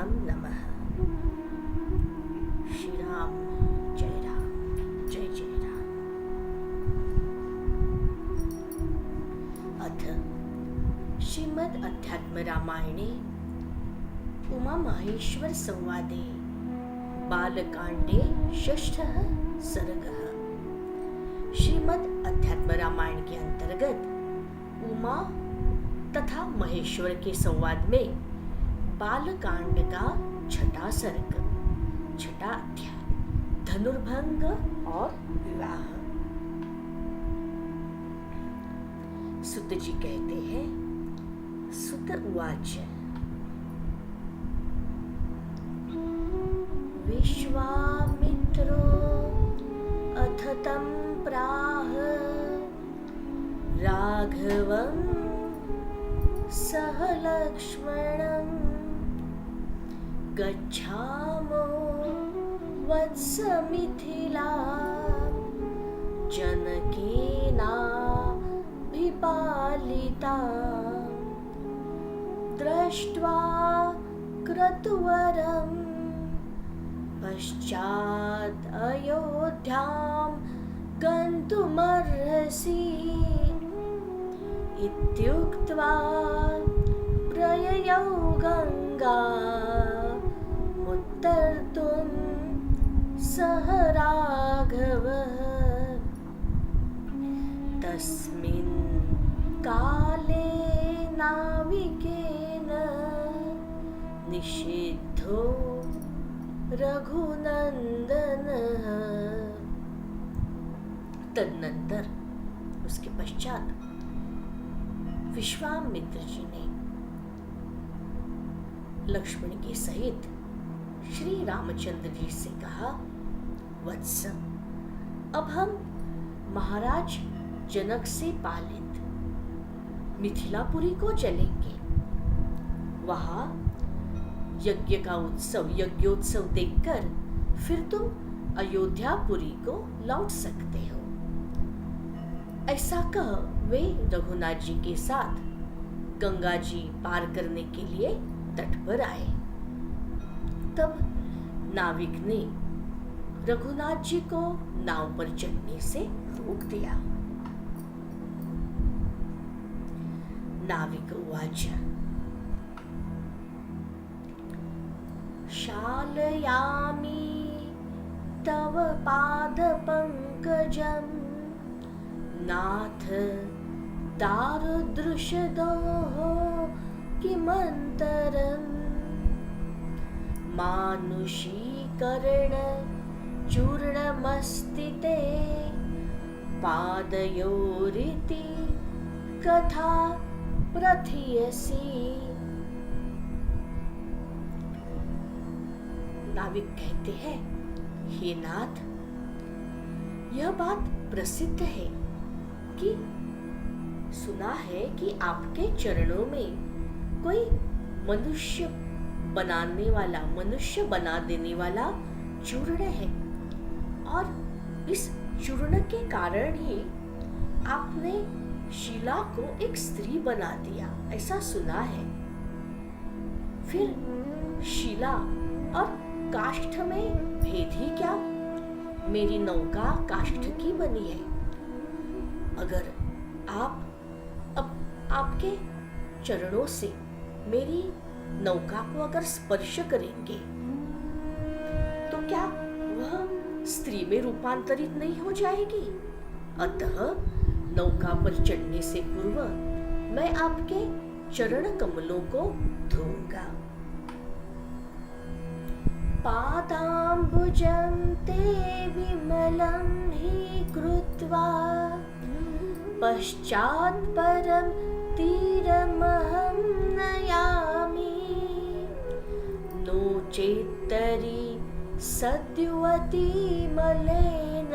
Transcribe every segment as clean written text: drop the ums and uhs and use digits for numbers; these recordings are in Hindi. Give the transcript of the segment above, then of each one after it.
श्रीभ्याभ्याम नमः। श्री राम जय राम जय जय राम। अथ श्रीमद् अध्यात्म रामायणे उमा महेश्वर संवादे बालकांडे षष्ठः सर्गः। श्रीमद् अध्यात्म रामायण के अंतर्गत उमा तथा महेश्वर के संवाद में बालकांड का छठा सर्ग, छठा अध्याय, धनुर्भंग और विवाह। सुत जी कहते हैं, सुत उवाच विश्वामित्रो अथ तं प्राह राघवं सह लक्ष्मणं गच्छामो वत्स मिथिला जनकेनाभिपालिता दृष्ट्वा क्रतुवरं पश्चात् अयोध्यां गन्तुमर्हसि इत्युक्त्वा प्रययौ गङ्गामुत्तर्तुं सह राघवः। तस्मिन् काले नाविकेन निषिद्धो रघुनंदनः। तदनंतर उसके पश्चात विश्वामित्र जी ने लक्ष्मण के सहित श्री रामचंद्र जी से कहा, वत्स, अब हम महाराज जनक से पालित मिथिलापुरी को चलेंगे। वहां यज्ञोत्सव देखकर फिर तुम अयोध्यापुरी को लौट सकते हो। ऐसा कह वे रघुनाथ जी के साथ गंगा जी पार करने के लिए तट पर आए। तब नाविक ने रघुनाथ जी को नाव पर चढ़ने से रोक दिया। नाविक उवाच शालयामि तव पादपङ्कजं नाथ दारुदृशदोः किमन्तरम् मानुषीकरण चूर्णमस्ति ते पादयोरिति कथा प्रथीयसि। नाविक कहते हैं, हे नाथ, यह बात प्रसिद्ध है कि सुना है कि आपके चरणों में कोई मनुष्य बना देने वाला चूर्ण है, और इस चूर्ण के कारण ही आपने शिला को एक स्त्री बना दिया, ऐसा सुना है। फिर शिला और काष्ठ में भेद ही क्या? मेरी नौका काष्ठ की बनी है। अगर आप अब आपके चरणों से मेरी नौका को अगर स्पर्श करेंगे तो क्या वह स्त्री में रूपांतरित नहीं हो जाएगी? अतः नौका पर चढ़ने से पूर्व मैं आपके चरण कमलों को धोऊंगा। पादाम्बुजं ते विमलं हि कृत्वा पश्चात् परं तीरमहं नयामि नो चेत्तरि सद्युवती मलेन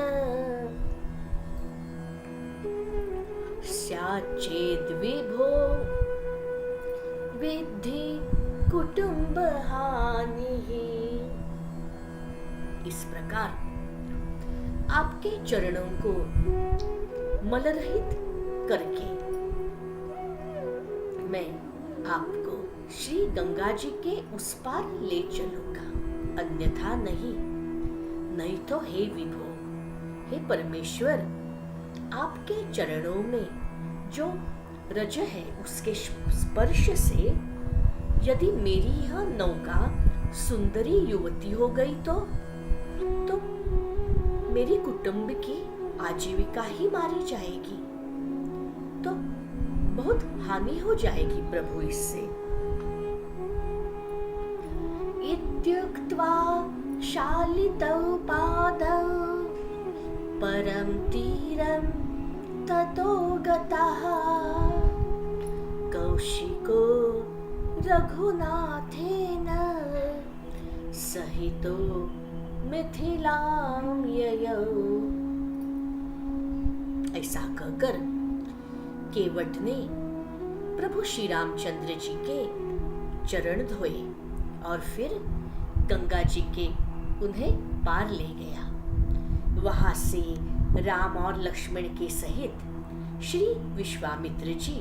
स्याच्चेद्विभो विद्धि कुटुम्बहानिः। इस प्रकार आपके चरणों को मलरहित करके मैं आपको श्री गंगा जी के उस पार ले चलूंगा, अन्यथा नहीं। नहीं तो हे विभो, हे परमेश्वर, आपके चरणों में जो रज है उसके स्पर्श से यदि मेरी यह नौका सुंदरी युवती हो गई तो मेरी कुटुंब की आजीविका ही मारी जाएगी, तो बहुत हानि हो जाएगी प्रभु इससे। इत्युक्त्वा शालितौ पादौ परं तीरं ततो गतः कौशिको रघुनाथेन सहितो मिथिलां ययौ। ऐसा कहकर केवट ने प्रभु श्री रामचंद्र जी के चरण धोए और फिर गंगा जी के उन्हें पार ले गया। वहां से राम और लक्ष्मण के सहित श्री विश्वामित्र जी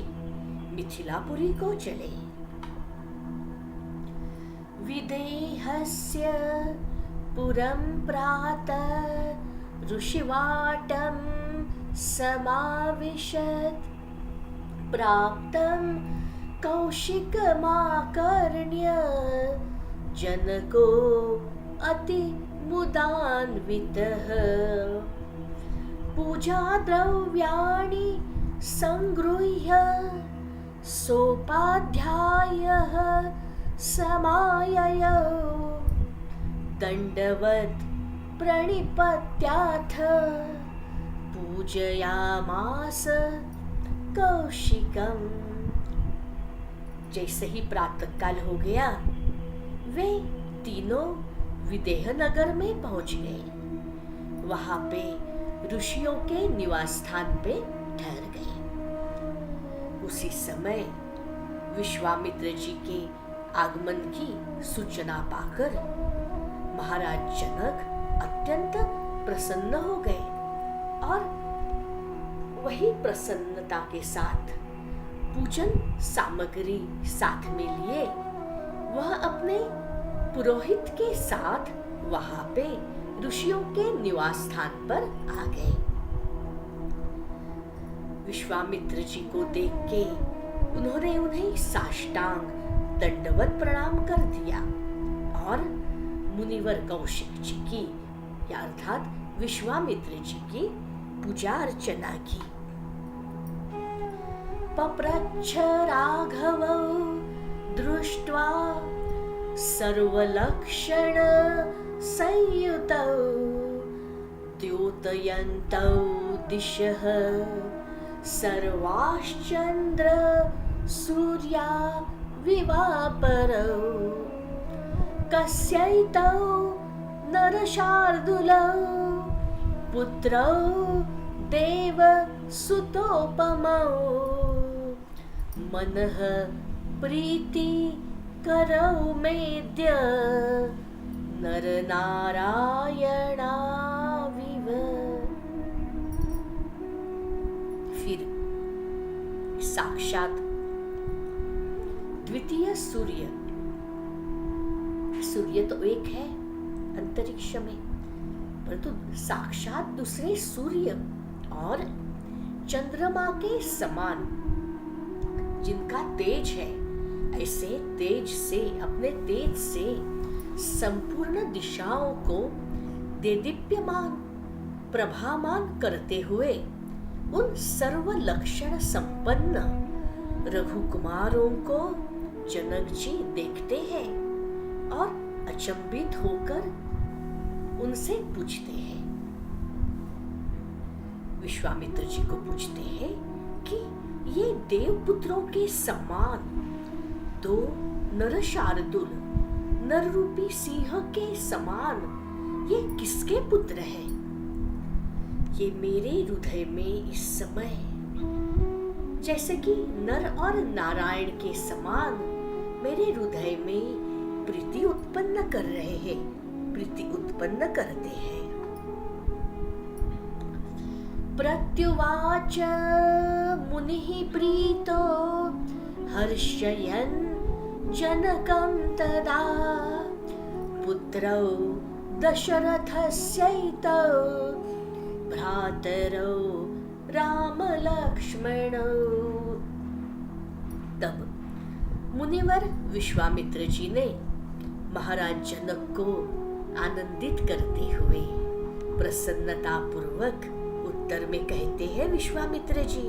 मिथिलापुरी को चले। विदेहस्य पुरं प्रातः ऋषिवाटं समाविशत् प्राप्तं कौशिकमाकर्ण्य जनको अति मुदान्वितः पूजा द्रव्याणि संगृह्य सोपाध्यायः समाययौ दंडवत् प्रणिपत्याथ पूजयामास कौशिकम। जैसे ही प्रातःकाल हो गया वे तीनों विदेह नगर में पहुंच गए। वहां पे ऋषियों के निवास स्थान पे ठहर गए। उसी समय विश्वामित्र जी के आगमन की सूचना पाकर महाराज जनक अत्यंत प्रसन्न हो गए और वही प्रसन्नता के साथ पूजन सामग्री साथ में लिए वह अपने पुरोहित के साथ वहां पे ऋषियों के निवास स्थान पर आ गए। विश्वामित्र जी को देख के उन्होंने उन्हें साष्टांग दंडवत प्रणाम कर दिया और मुनिवर कौशिक जी की अर्थात विश्वामित्र जी की पूजा अर्चना की। पप्रच्छ राघवौ दृष्ट्वा सर्वलक्षण संयुतौ द्योतयन्तौ दिशः सर्वाश्चन्द्र सूर्या विवापरौ कस्यैतौ नरशार्दूलौ पुत्रौ देव सुतोपमौ मनः प्रीति करौ मेद्य नर नारायणाविव। फिर साक्षात द्वितीय सूर्य, सूर्य तो एक है अंतरिक्ष में, परंतु साक्षात दूसरे सूर्य और चंद्रमा के समान जिनका तेज है, ऐसे तेज से अपने तेज से संपूर्ण दिशाओं को देदीप्यमान प्रभामान करते हुए उन सर्व लक्षण संपन्न रघुकुमारों को जनक जी देखते हैं और अचंभित होकर उनसे पूछते हैं। विश्वामित्र जी को पूछते हैं कि ये देवपुत्रों के समान दो नरशार्दूल नर रूपी सिंह के समान ये किसके पुत्र हैं? ये मेरे हृदय में इस समय जैसे कि नर और नारायण के समान मेरे हृदय में प्रीति उत्पन्न कर रहे हैं, प्रीति उत्पन्न करते हैं। प्रत्युवाच मुनिः प्रीतो हर्षयन् जनकं तदा पुत्रौ दशरथस्यैतौ भ्रातरौ रामलक्ष्मणौ। तब मुनिवर विश्वामित्र जी ने महाराज जनक को आनंदित करते हुए प्रसन्नता पूर्वक उत्तर में कहते हैं, विश्वामित्र जी,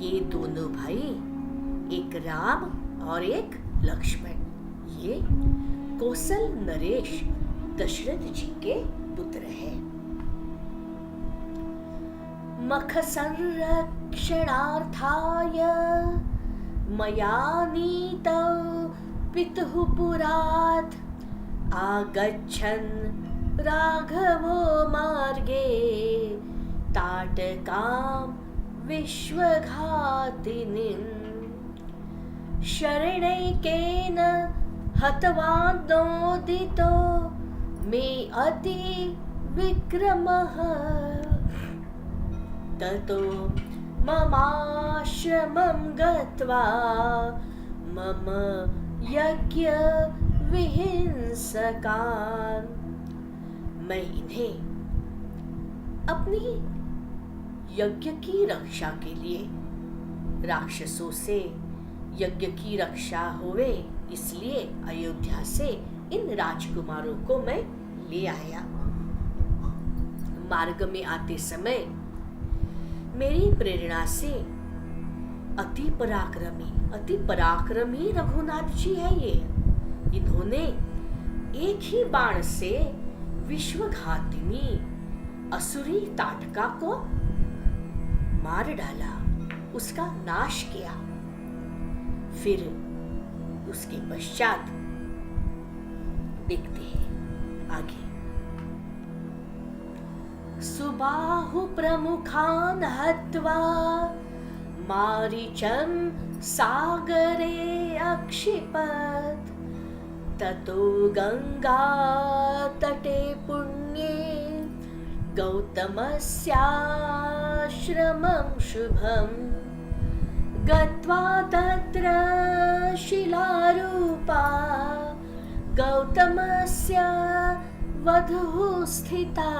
ये दोनों भाई, एक राम और एक लक्ष्मण, ये कौशल नरेश दशरथ जी के पुत्र हैं। मख संरक्षणार्थाय मया नीतौ पितुः पुरात् आगच्छन् राघवो मार्गे ताटकां विश्वघातिनीं शरणैकेन हतवानोदितो मे अति विक्रमः। ततो ममाश्रमं गत्वा मम यज्ञ विहिंसकान्। मैं इन्हें अपनी यज्ञ की रक्षा के लिए, राक्षसों से यज्ञ की रक्षा होवे इसलिए अयोध्या से इन राजकुमारों को मैं ले आया। मार्ग में आते समय मेरी प्रेरणा से अति पराक्रमी रघुनाथ जी है ये। इन्होंने एक ही बाण से विश्वघातिनी असुरी ताटका को मार डाला, उसका नाश किया। फिर उसके पश्चात देखते हैं आगे। सुबाहु प्रमुखान् हत्वा मारीचं सागरे अक्षिपत्। ततो गंगा तटे पुण्ये गौतमस्याश्रमं शुभम्। गत्वा तत्र शिलारूपा गौतमस्य वधूः स्थिता।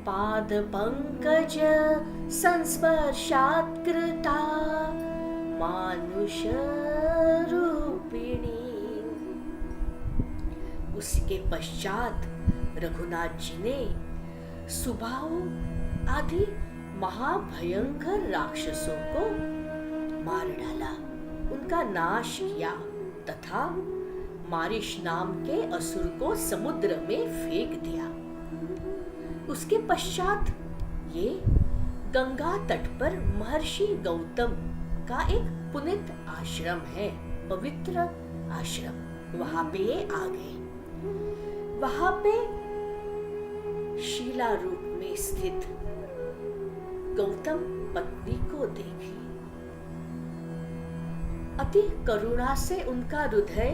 पादपङ्कज संस्पर्शात् कृता मानुषरूपिणी। उसके पश्चात रघुनाथ जी ने सुबाहु आदि महाभयंकर राक्षसों को मार डाला, उनका नाश किया तथा मारिश नाम के असुर को समुद्र में फेंक दिया। उसके पश्चात ये गंगा तट पर महर्षि गौतम का एक पुनीत आश्रम है, पवित्र आश्रम, वहां पे ये आ गए। वहां पे शिला रूप में स्थित गौतम पत्नी को देखी। अति करुणा से उनका हृदय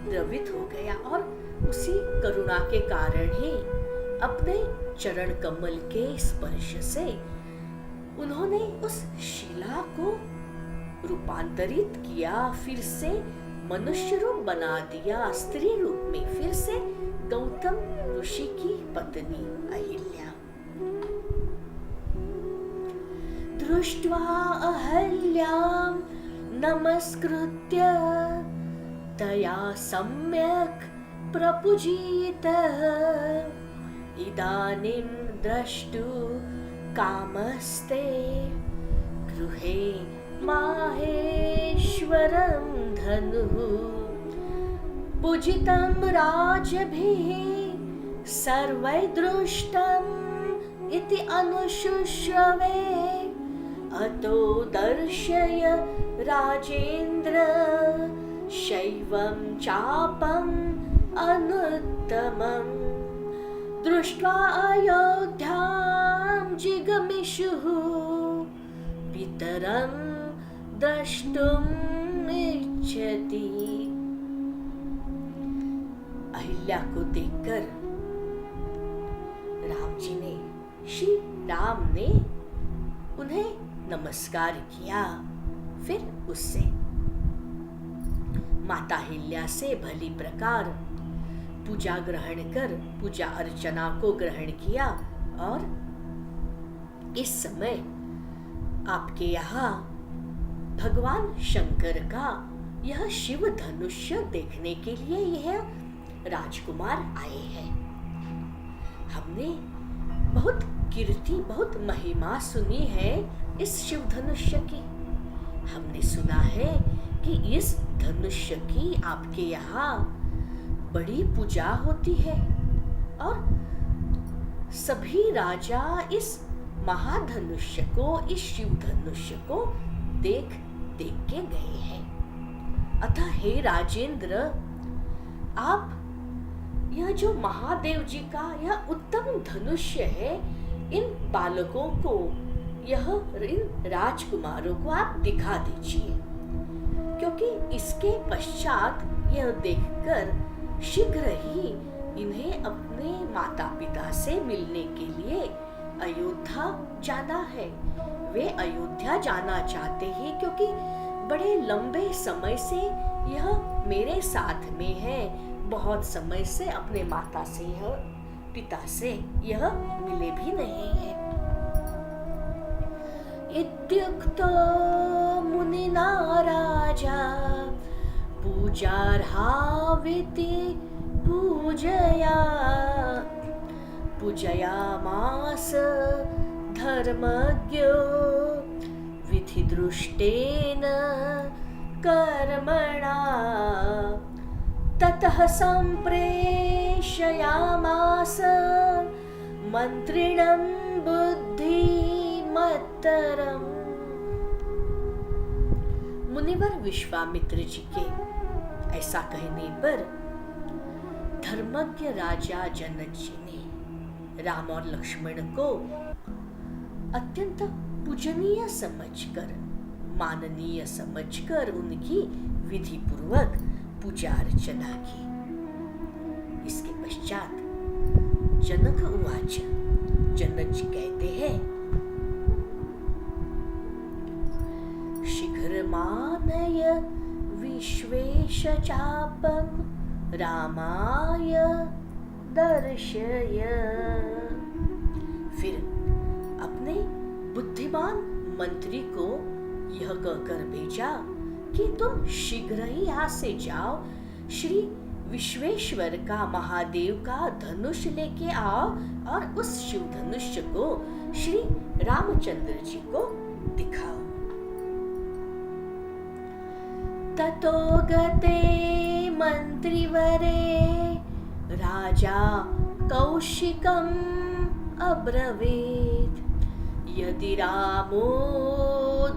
द्रवित हो गया और उसी करुणा के कारण ही अपने चरण कमल के स्पर्श से उन्होंने उस शिला को रूपांतरित किया, फिर से मनुष्य रूप बना दिया, स्त्री रूप में, फिर से गौतम ऋषि की पत्नी अहिल्या। दृष्ट्वा अहल्यां नमस्कृत्य तया सम्यक् प्रपूजितः। इदानीं द्रष्टु कामस्ते गृहे माहेश्वरं धनुः। पूजितं राजभिः सर्वैः दृष्टम् इति अनुशुश्रवे। अतो दर्शय राजेन्द्र शैवं चापम् अनुत्तमम्। दृष्ट्वा अयोध्यां जिगमिषुः पितरं द्रष्टुम् इच्छति। अहिल्या को देखकर राम जी ने, श्री राम ने उन्हें नमस्कार किया, फिर उससे माता हिल्या से भली प्रकार पूजा ग्रहण कर पूजा अर्चना को ग्रहण किया और इस समय आपके यहाँ भगवान शंकर का यह शिव धनुष्य देखने के लिए यह राजकुमार आए हैं। हमने बहुत कीर्ति बहुत महिमा सुनी है इस शिव धनुष्य की। हमने सुना है कि इस धनुष्य की आपके यहाँ बड़ी पूजा होती है और सभी राजा इस महाधनुष्य को इस शिव धनुष्य को देख देख के गए हैं। अतः हे राजेंद्र, आप यह जो महादेव जी का यह उत्तम धनुष्य है इन बालकों को इन राजकुमारों को आप दिखा दीजिए, क्योंकि इसके पश्चात यह देखकर शीघ्र ही इन्हें अपने माता पिता से मिलने के लिए अयोध्या जाना है। वे अयोध्या जाना चाहते हैं क्योंकि बड़े लंबे समय से यह मेरे साथ में है, बहुत समय से अपने माता से पिता से यह मिले भी नहीं है। इत्युक्तो मुनिना राजा पूजार्हाविति पूजयामास धर्मज्ञो विधिदृष्टेन कर्मणा ततः संप्रेषयामास मंत्रिणं बुद्धिमत्तरम्। मुनिवर विश्वामित्र जी के ऐसा कहने पर धर्मज्ञ राजा जनक जी ने राम और लक्ष्मण को अत्यंत पूजनीय समझकर माननीय समझकर उनकी विधि पूर्वक पूजा अर्चना की। इसके पश्चात जनक उवाच, जनक जी कहते हैं, शीघ्रमानय विश्वेश चापं रामाय दर्शय। फिर अपने बुद्धिमान मंत्री को यह कहकर भेजा कि तुम शीघ्र ही यहाँ से जाओ, श्री विश्वेश्वर का महादेव का धनुष लेके आओ और उस शिव धनुष को श्री रामचंद्र जी को दिखाओ। ततो गते मंत्रिवरे राजा कौशिकम् अब्रवीत्, यदि रामो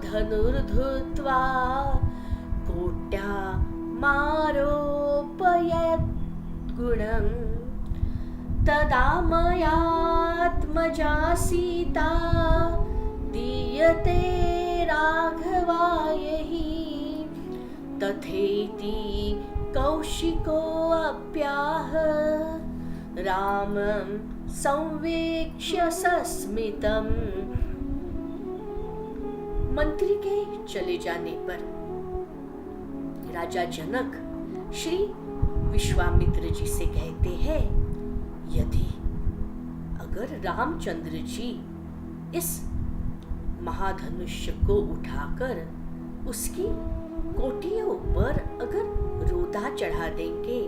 धनुर्धृत्वा कोट्या मारोपयत् गुणं तदा मयात्मजा सीता दीयते राघवाय हि। तथेति कौशिकोऽप्याह रामं संवेक्ष्य सस्मितम्। मंत्री के चले जाने पर राजा जनक श्री विश्वामित्र जी से कहते हैं, यदि अगर रामचंद्र जी इस महाधनुष्य को उठाकर उसकी कोटियों पर अगर रोदा चढ़ा देंगे,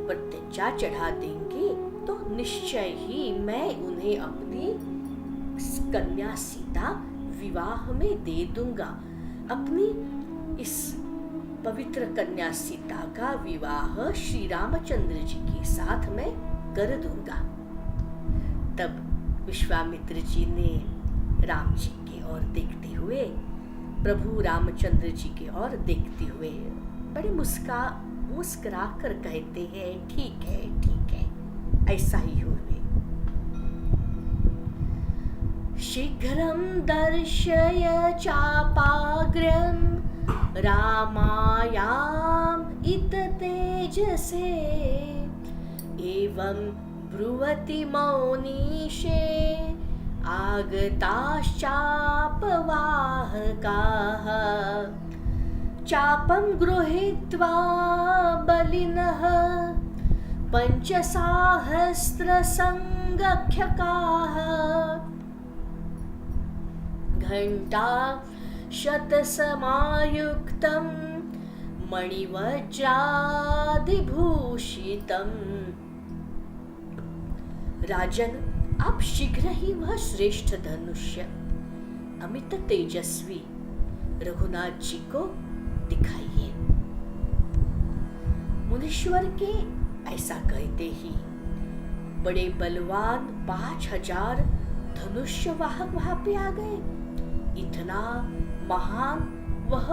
प्रत्यंचा चढ़ा देंगे, तो निश्चय ही मैं उन्हें अपनी कन्या सीता विवाह में दे दूंगा। अपनी इस पवित्र कन्या सीता का विवाह श्री रामचंद्र जी के साथ मैं कर दूंगा। तब विश्वामित्र जी ने राम जी की ओर देखते हुए, प्रभु रामचंद्र जी की ओर देखते हुए बड़े मुस्कुरा कर कहते हैं, ठीक है ऐसा ही होवे। शीघ्रं दर्शय चापाग्र्यं रामायाम इत तेजसे, एवं ब्रुवति मौनीशे आगताश्चापवाहकाः। चापं गृहीत्वा बलिनः पञ्चसाहस्रसङ्गख्यकाः घण्टा शतसमायुक्तं मणिवज्रादिभूषितम्। राजन, आप शीघ्र ही वह श्रेष्ठ धनुष्य अमित तेजस्वी रघुनाथ जी को दिखाइए। मुनीश्वर के ऐसा कहते ही बड़े बलवान 5000 धनुष्य वाहक वहां पे आ गए। इतना महान वह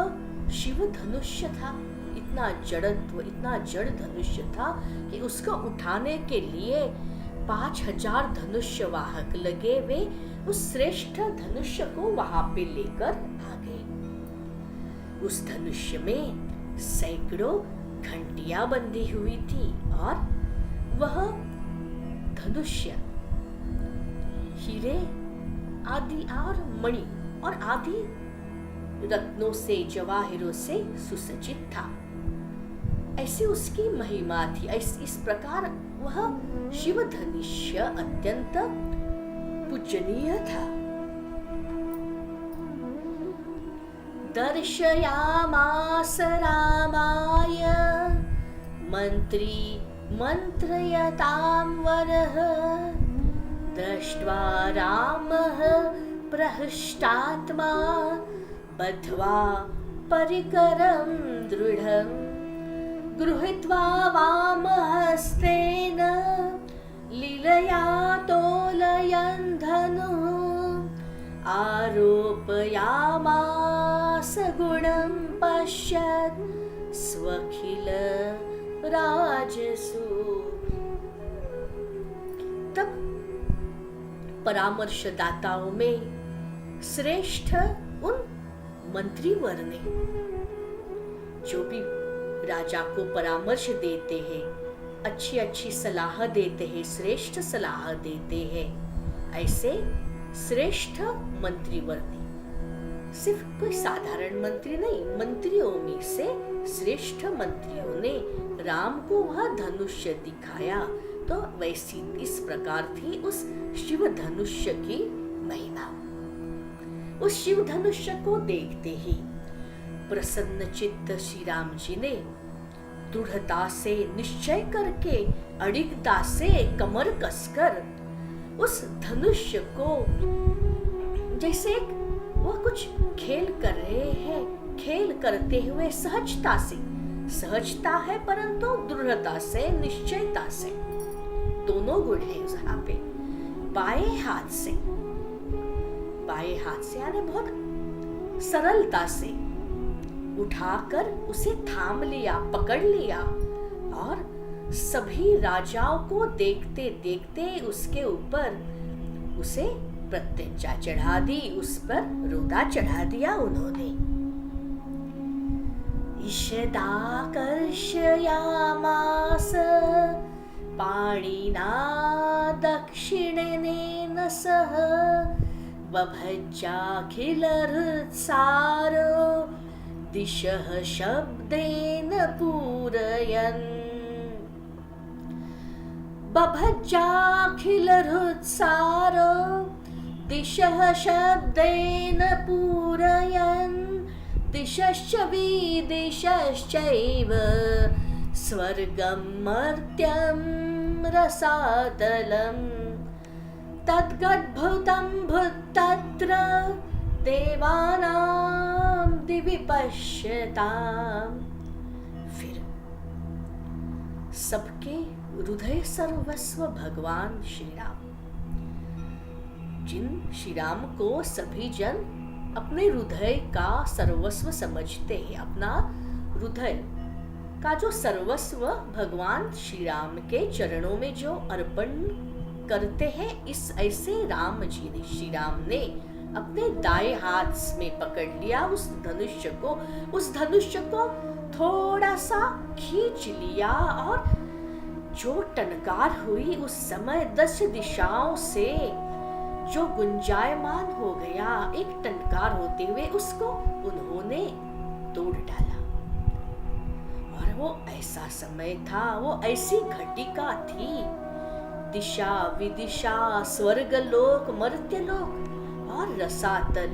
शिव धनुष्य था, इतना जड़त्व, इतना जड़ धनुष्य था कि उसको उठाने के लिए 5000 धनुष्य वाहक लगे। वे उस श्रेष्ठ धनुष्य को वहां पे लेकर आ गए। उस धनुष्य में सैकड़ों घंटियां बंधी हुई थी और वह धनुष्य हीरे आदि और मणि और आदि रत्नों से, जवाहिरों से सुसज्जित था। ऐसी उसकी महिमा थी। इस प्रकार वह शिव धनुष्य अत्यंत पूजनीय था। दर्शयामास रामाय मंत्री मंत्रयतां वरः दृष्ट्वा रामः प्रहृष्टात्मा बद्ध्वा परिकरं दृढं गृहीत्वा वामहस्तेन लीलया तोलयन् धनुः आरोपयामास गुणं पश्यन् स्वखिल राजसु। तब परामर्शदाताओं में श्रेष्ठ उन मंत्रीवर ने, जो भी राजा को परामर्श देते हैं, अच्छी अच्छी सलाह देते हैं, श्रेष्ठ सलाह देते हैं, ऐसे श्रेष्ठ मंत्रीवर ने, सिर्फ कोई साधारण मंत्री नहीं, मंत्रियों में से श्रेष्ठ मंत्रियों ने राम को वह धनुष्य दिखाया। तो वैसी इस प्रकार थी उस शिव धनुष्य की महिमा। उस शिव धनुष्य को देखते ही प्रसन्न चित्त श्री राम जी ने दृढ़ता से निश्चय करके, अडिगता से कमर कसकर उस धनुष्य को, जैसे वह कुछ खेल कर रहे हैं, खेल करते हुए सहजता से, सहजता है परंतु दृढ़ता से, निश्चयता से, दोनों गुण है यहाँ पे। बाएं हाथ से यानी बहुत सरलता से उठाकर उसे थाम लिया, पकड़ लिया और सभी राजाओं को देखते देखते उसके ऊपर उसे प्रत्यंचा चढ़ा दी, उस पर रोदा चढ़ा दिया उन्होंने। ईषदाकर्षयामास पाणिना दक्षिणेन सह बभज्जाखिलहृत्सारो दिशः शब्देन पूरयन्। बभज्जाखिलहृत्सारो दिशः शब्देन पूरयन् दिशश्च विदिशश्चैव स्वर्गं मर्त्यं रसातलम् तद्गद्भुतं भूत्तत्र देवानां दिवि पश्यताम्। फिर सबके हृदय सर्वस्व भगवान श्री राम, जिन श्री राम को सभी जन अपने हृदय का सर्वस्व समझते हैं, अपना हृदय का जो सर्वस्व भगवान श्री राम के चरणों में जो अर्पण करते हैं, इस ऐसे राम जी ने, श्री राम ने अपने दाएं हाथ में पकड़ लिया उस धनुष्य को थोड़ा सा खींच लिया और जो टनकार हुई उस समय 10 दिशाओं से जो गुंजायमान हो गया, एक टनकार होते हुए उसको उन्होंने तोड़ डाला। वो ऐसा समय था, वो ऐसी घटिका थी, दिशा विदिशा, स्वर्गलोक, मर्त्यलोक और रसातल,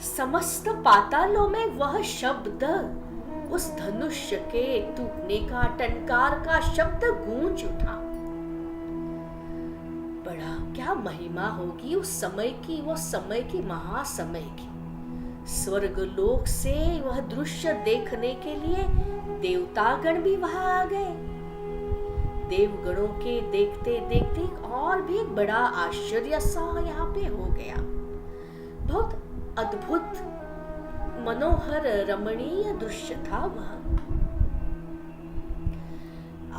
समस्त पातालों में वह शब्द, उस धनुष्य के टूटने का, टंकार का शब्द गूंज उठा। बड़ा क्या महिमा होगी उस समय की, वो समय की, महासमय की। स्वर्गलोक से वह दृश्य देखने के लिए देवतागण भी वहां आ गए। देवगणों के देखते देखते और भी एक बड़ा आश्चर्य सा यहाँ पे हो गया। बहुत अद्भुत मनोहर रमणीय दृश्य था वह।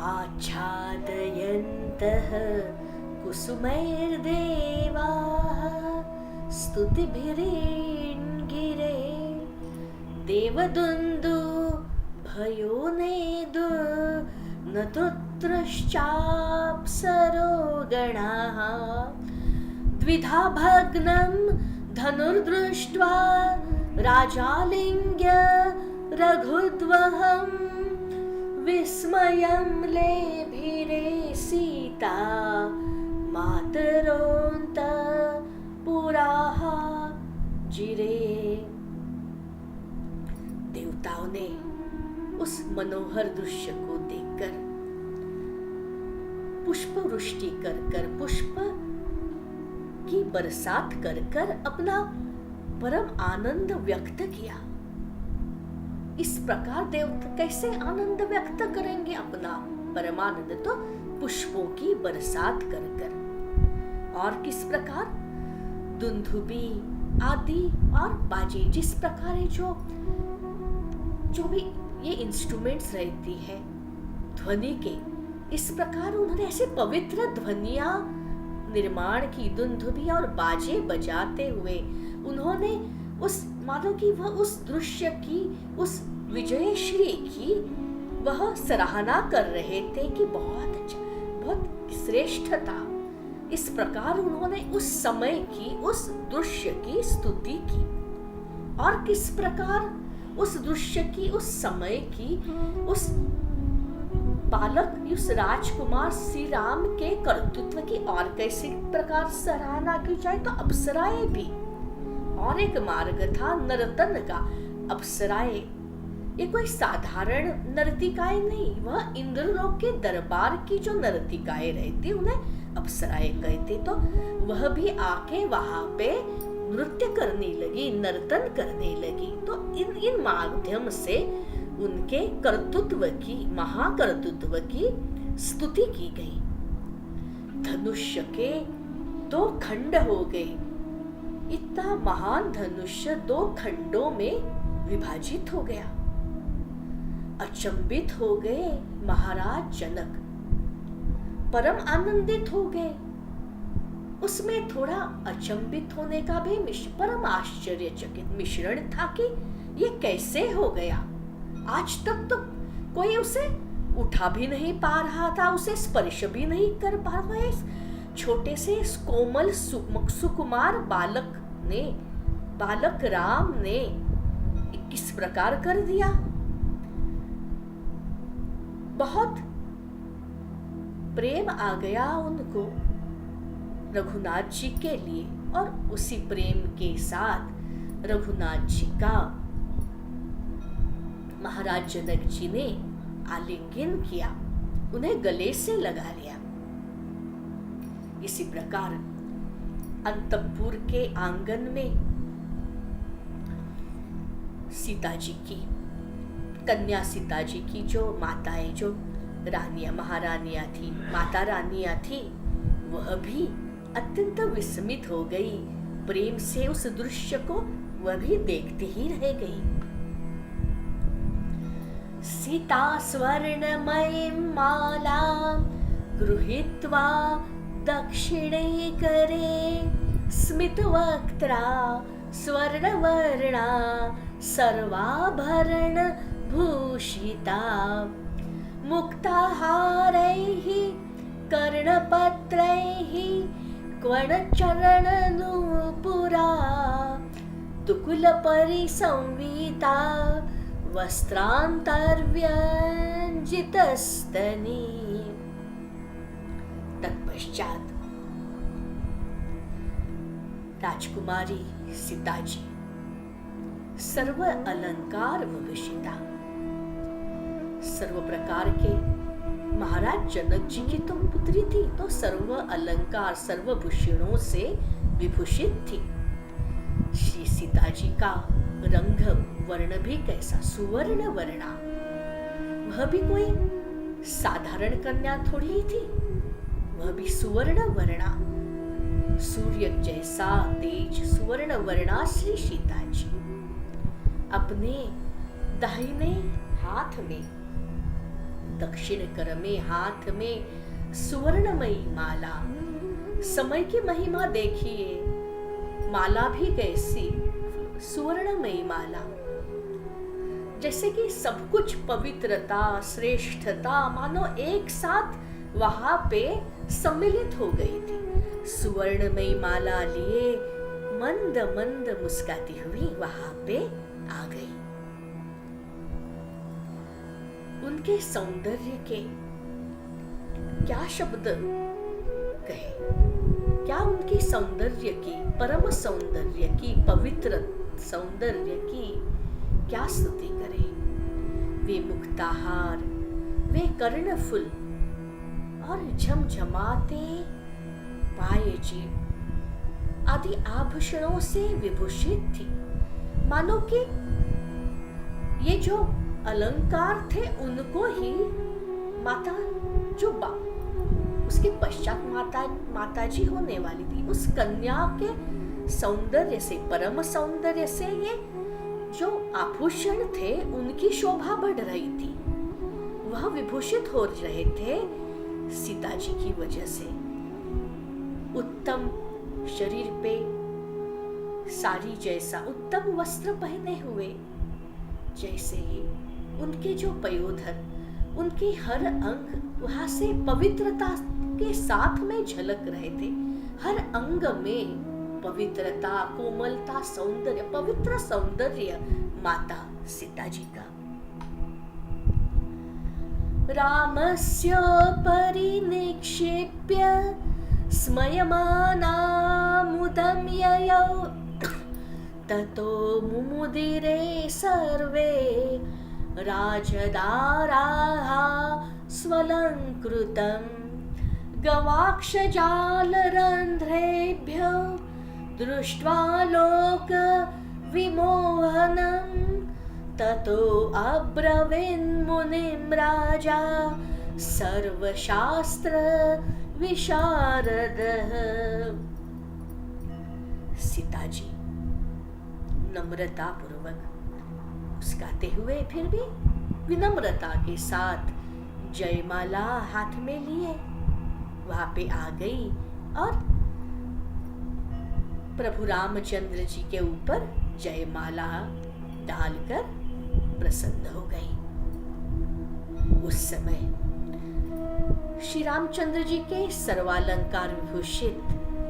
आच्छादयन्तः कुसुमैर्देवाः स्तुतिभिरीङ्गिरे देवदुन्दुभयोनेदु नतुत्रश्चाप्सरो गणाः द्विधा भग्नं धनुर्दृष्ट्वा राजालिङ्ग्य रघुद्वहं विस्मयं लेभिरे सीता मातरोऽन्त पुराः जिरे। देवताओं ने उस मनोहर दृश्य को देखकर पुष्प वृष्टि कर कर, पुष्प की बरसात कर कर अपना परम आनंद व्यक्त किया। इस प्रकार देवता कैसे आनंद व्यक्त करेंगे अपना परमानंद? तो पुष्पों की बरसात कर कर। और किस प्रकार? दुंदुभी आदि और बाजे, जिस प्रकार जो भी ये इंस्ट्रूमेंट्स रहती है ध्वनि के, इस प्रकार उन्होंने ऐसे पवित्र ध्वनियां निर्माण की, दुंदुभी और बाजे बजाते हुए उन्होंने उस, मानो कि वह उस दृश्य की, उस विजयश्री की वह सराहना कर रहे थे कि बहुत अच्छा, बहुत श्रेष्ठ था। इस प्रकार उन्होंने उस समय की, उस दृश्य की स्तुति की। और किस प्रकार उस दृश्य की, उस समय की, उस बालक, उस राजकुमार श्री राम के कर्तृत्व की और कैसे प्रकार सराहना की जाए? तो अप्सराएं भी। और एक मार्ग था नर्तन का। अप्सराएं ये कोई साधारण नर्तिकाएं नहीं, वह इंद्रलोक के दरबार की जो नर्तिकाएं रहती उन्हें अप्सराएं कहते। तो वह भी आके वहां पे नृत्य करने लगी, नर्तन करने लगी। तो इन माध्यम से उनके कर्तृत्व की, महाकर्तृत्व की स्तुति की गई। धनुष्य के 2 खंड हो गए। इतना महान धनुष्य 2 खंडों में विभाजित हो गया। अचंभित हो गए महाराज जनक, परम आनंदित हो गए। उसमें थोड़ा अचंभित होने का भी परम आश्चर्यचकित मिश्रण था कि ये कैसे हो गया। आज तक तो कोई उसे उठा भी नहीं पा रहा था, उसे स्पर्श भी नहीं कर पा रहा है। छोटे से कोमल सुकुमार बालक राम ने किस प्रकार कर दिया। बहुत प्रेम आ गया उनको रघुनाथ जी के लिए, और उसी प्रेम के साथ रघुनाथ जी का महाराज जनक जी ने आलिंगन किया, उन्हें गले से लगा लिया। इसी प्रकार अंतपुर के आंगन में सीता जी की, कन्या सीता जी की जो माताएं, जो रानियां, महारानियां थी, माता रानियां थी, वह भी अत्यंत विस्मित हो गई। प्रेम से उस दृश्य को वह भी देखती ही रह गई। सीता स्वर्णमयीं मालां गृहीत्वा दक्षिणे करे स्मितवक्त्रा स्वर्णवर्णा सर्वाभरण भूषिता मुक्ताहारैः कर्णपत्रैः क्वणचरणनूपुरा तुकुलपरिसंविता वस्त्रान्तर्व्यञ्जितस्तनी। तत्पश्चात राजकुमारी सीताजी सर्व अलंकार विभूषिता, सर्व प्रकार के, महाराज जनक जी की तो पुत्री थी तो सर्व अलंकार सर्व भूषणों से विभूषित थी। श्री सीता जी का रंग वर्ण भी कैसा, सुवर्ण वर्णा। वह भी कोई साधारण कन्या थोड़ी ही थी, वह भी सुवर्ण वर्णा, सूर्य जैसा तेज सुवर्ण वर्णा श्री सीता जी। अपने दाहिने हाथ में, दक्षिण कर में, हाथ में सुवर्णमयी माला। समय की महिमा देखिए, माला भी कैसी सुवर्णमयी माला, जैसे कि सब कुछ पवित्रता श्रेष्ठता मानो एक साथ वहां पे सम्मिलित हो गई थी। सुवर्णमयी माला लिए मंद मंद मुस्काती हुई वहां पे आ गई। उनके सौंदर्य के क्या शब्द कहे, क्या उनकी सौंदर्य की, परम सौंदर्य की, पवित्र सौंदर्य की क्या स्तुति करें। वे मुक्ताहार, वे कर्णफुल और झमझमाते पायेजीब आदि आभूषणों से विभूषित थी। मानो कि ये जो अलंकार थे उनको ही माता जो उसके पश्चात माताजी होने वाली थी, उस कन्या के सौंदर्य से, परम सौंदर्य से ये जो आभूषण थे उनकी शोभा बढ़ रही थी। वह विभूषित हो रहे थे सीता जी की वजह से। उत्तम शरीर पे साड़ी जैसा उत्तम वस्त्र पहने हुए, जैसे ही उनके जो पयोधर, उनके हर अंग वहां से पवित्रता के साथ में झलक रहे थे। हर अंग में पवित्रता, कोमलता, सौंदर्य, पवित्र सौंदर्य माता सीता जी का। रामस्य परिनिक्षेप्य स्मयमानामुदं ययौ ततो मुमुदिरे सर्वे राजदाराः स्वलङ्कृतं गवाक्षजालरन्ध्रेभ्यो दृष्ट्वा लोकविमोहनं ततो अब्रवीन्मुनिं राजा सर्वशास्त्र विशारदः। सीता जी नम्रता पूर्वक मुस्कुराते हुए, फिर भी विनम्रता के साथ जयमाला हाथ में लिए वहां पे आ गई और प्रभु रामचंद्र जी के ऊपर जयमाला डालकर प्रसन्न हो गई। उस समय श्री रामचंद्र जी के सर्वालंकार विभूषित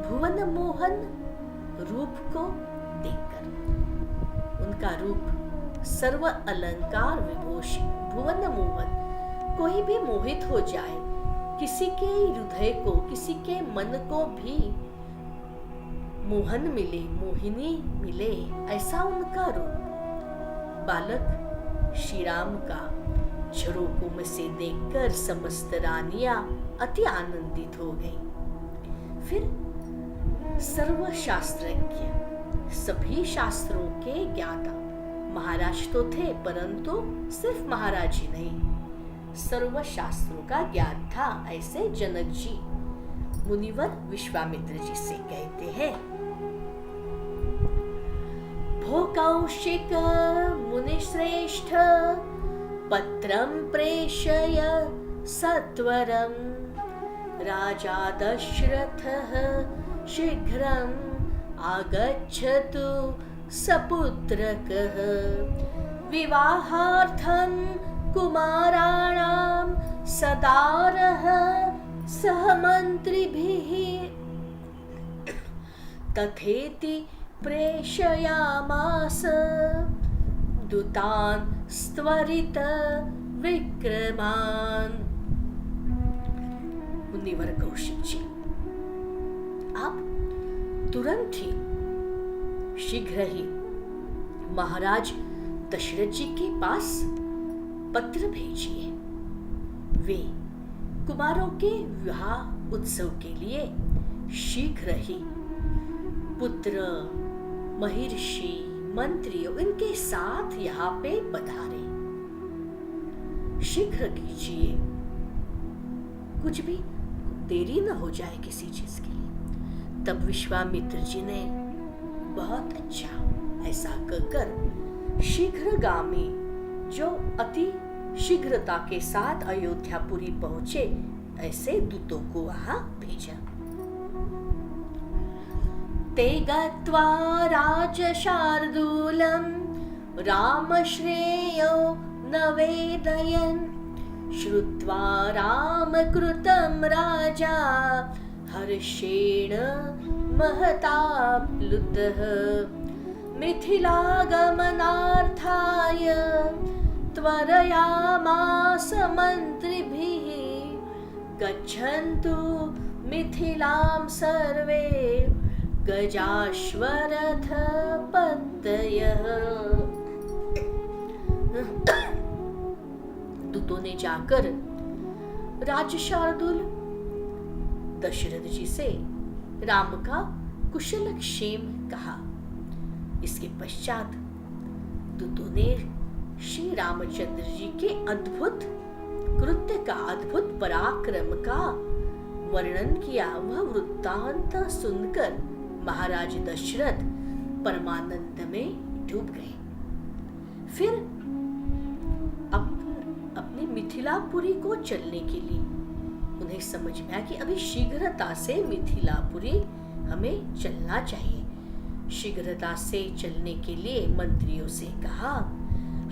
भुवन मोहन रूप को देखकर, उनका रूप सर्व अलंकार विभूषित भुवन मोहन, कोई भी मोहित हो जाए, किसी के हृदय को, किसी के मन को भी मोहन मिले, मोहिनी मिले, ऐसा उनका रूप। बालक श्री राम का झरोकों में से देखकर समस्त रानियां अति आनंदित हो गईं। फिर सर्वशास्त्रज्ञ, सभी शास्त्रों के ज्ञाता महाराज तो थे, परंतु सिर्फ महाराज ही नहीं, सर्व शास्त्रों का ज्ञान था। ऐसे जनक जी मुनिवर विश्वामित्र जी से कहते हैं, भो कौशिक मुनिश्रेष्ठ पत्रं प्रेषय सत्वरं राजा दशरथः शीघ्रं आगच्छतु सपुत्रकः विवाहार्थं कुमाराणां सदारः सह मन्त्रिभिः तथेति प्रेषयामास। दूतान स्त्वरित विक्रमान। मुनिवर कौशिक जी, आप तुरंत ही, शीघ्र ही महाराज दशरथ जी के पास पत्र भेजिए। वे कुमारों के विवाह उत्सव के लिए शीघ्र ही पुत्र, महर्षि, मंत्रियों इनके साथ यहाँ पे पधारे। शीघ्र कीजिए, कुछ भी देरी न हो जाए किसी चीज के लिए। तब विश्वामित्र जी ने बहुत अच्छा ऐसा कहकर शीघ्रगामी, जो अति शीघ्रता के साथ अयोध्यापुरी पहुंचे, ऐसे दूतों को वहां भेजा। ते गत्वा राजशार्दूलम् रामश्रेयो न वेदयन्, श्रुत्वा रामकृतं राजा हर्षेण महताप्लुतः। मिथिलागमनार्थाय त्वरयामास मन्त्रिभिः, गच्छन्तु मिथिलां सर्वे गजाश्वरथ पत्तयः। दूतों ने जाकर राजा शार्दूल दशरथ जी से राम का कुशल क्षेम कहा। इसके पश्चात दूतों ने श्री रामचंद्र जी के अद्भुत कृत्य का, अद्भुत पराक्रम का वर्णन किया। वह वृत्तांत सुनकर महाराज दशरथ परमानंद में डूब गए। फिर अपनी मिथिलापुरी को चलने के लिए उन्हें समझ में आया कि अभी शीघ्रता से मिथिलापुरी हमें चलना चाहिए। शीघ्रता से चलने के लिए मंत्रियों से कहा,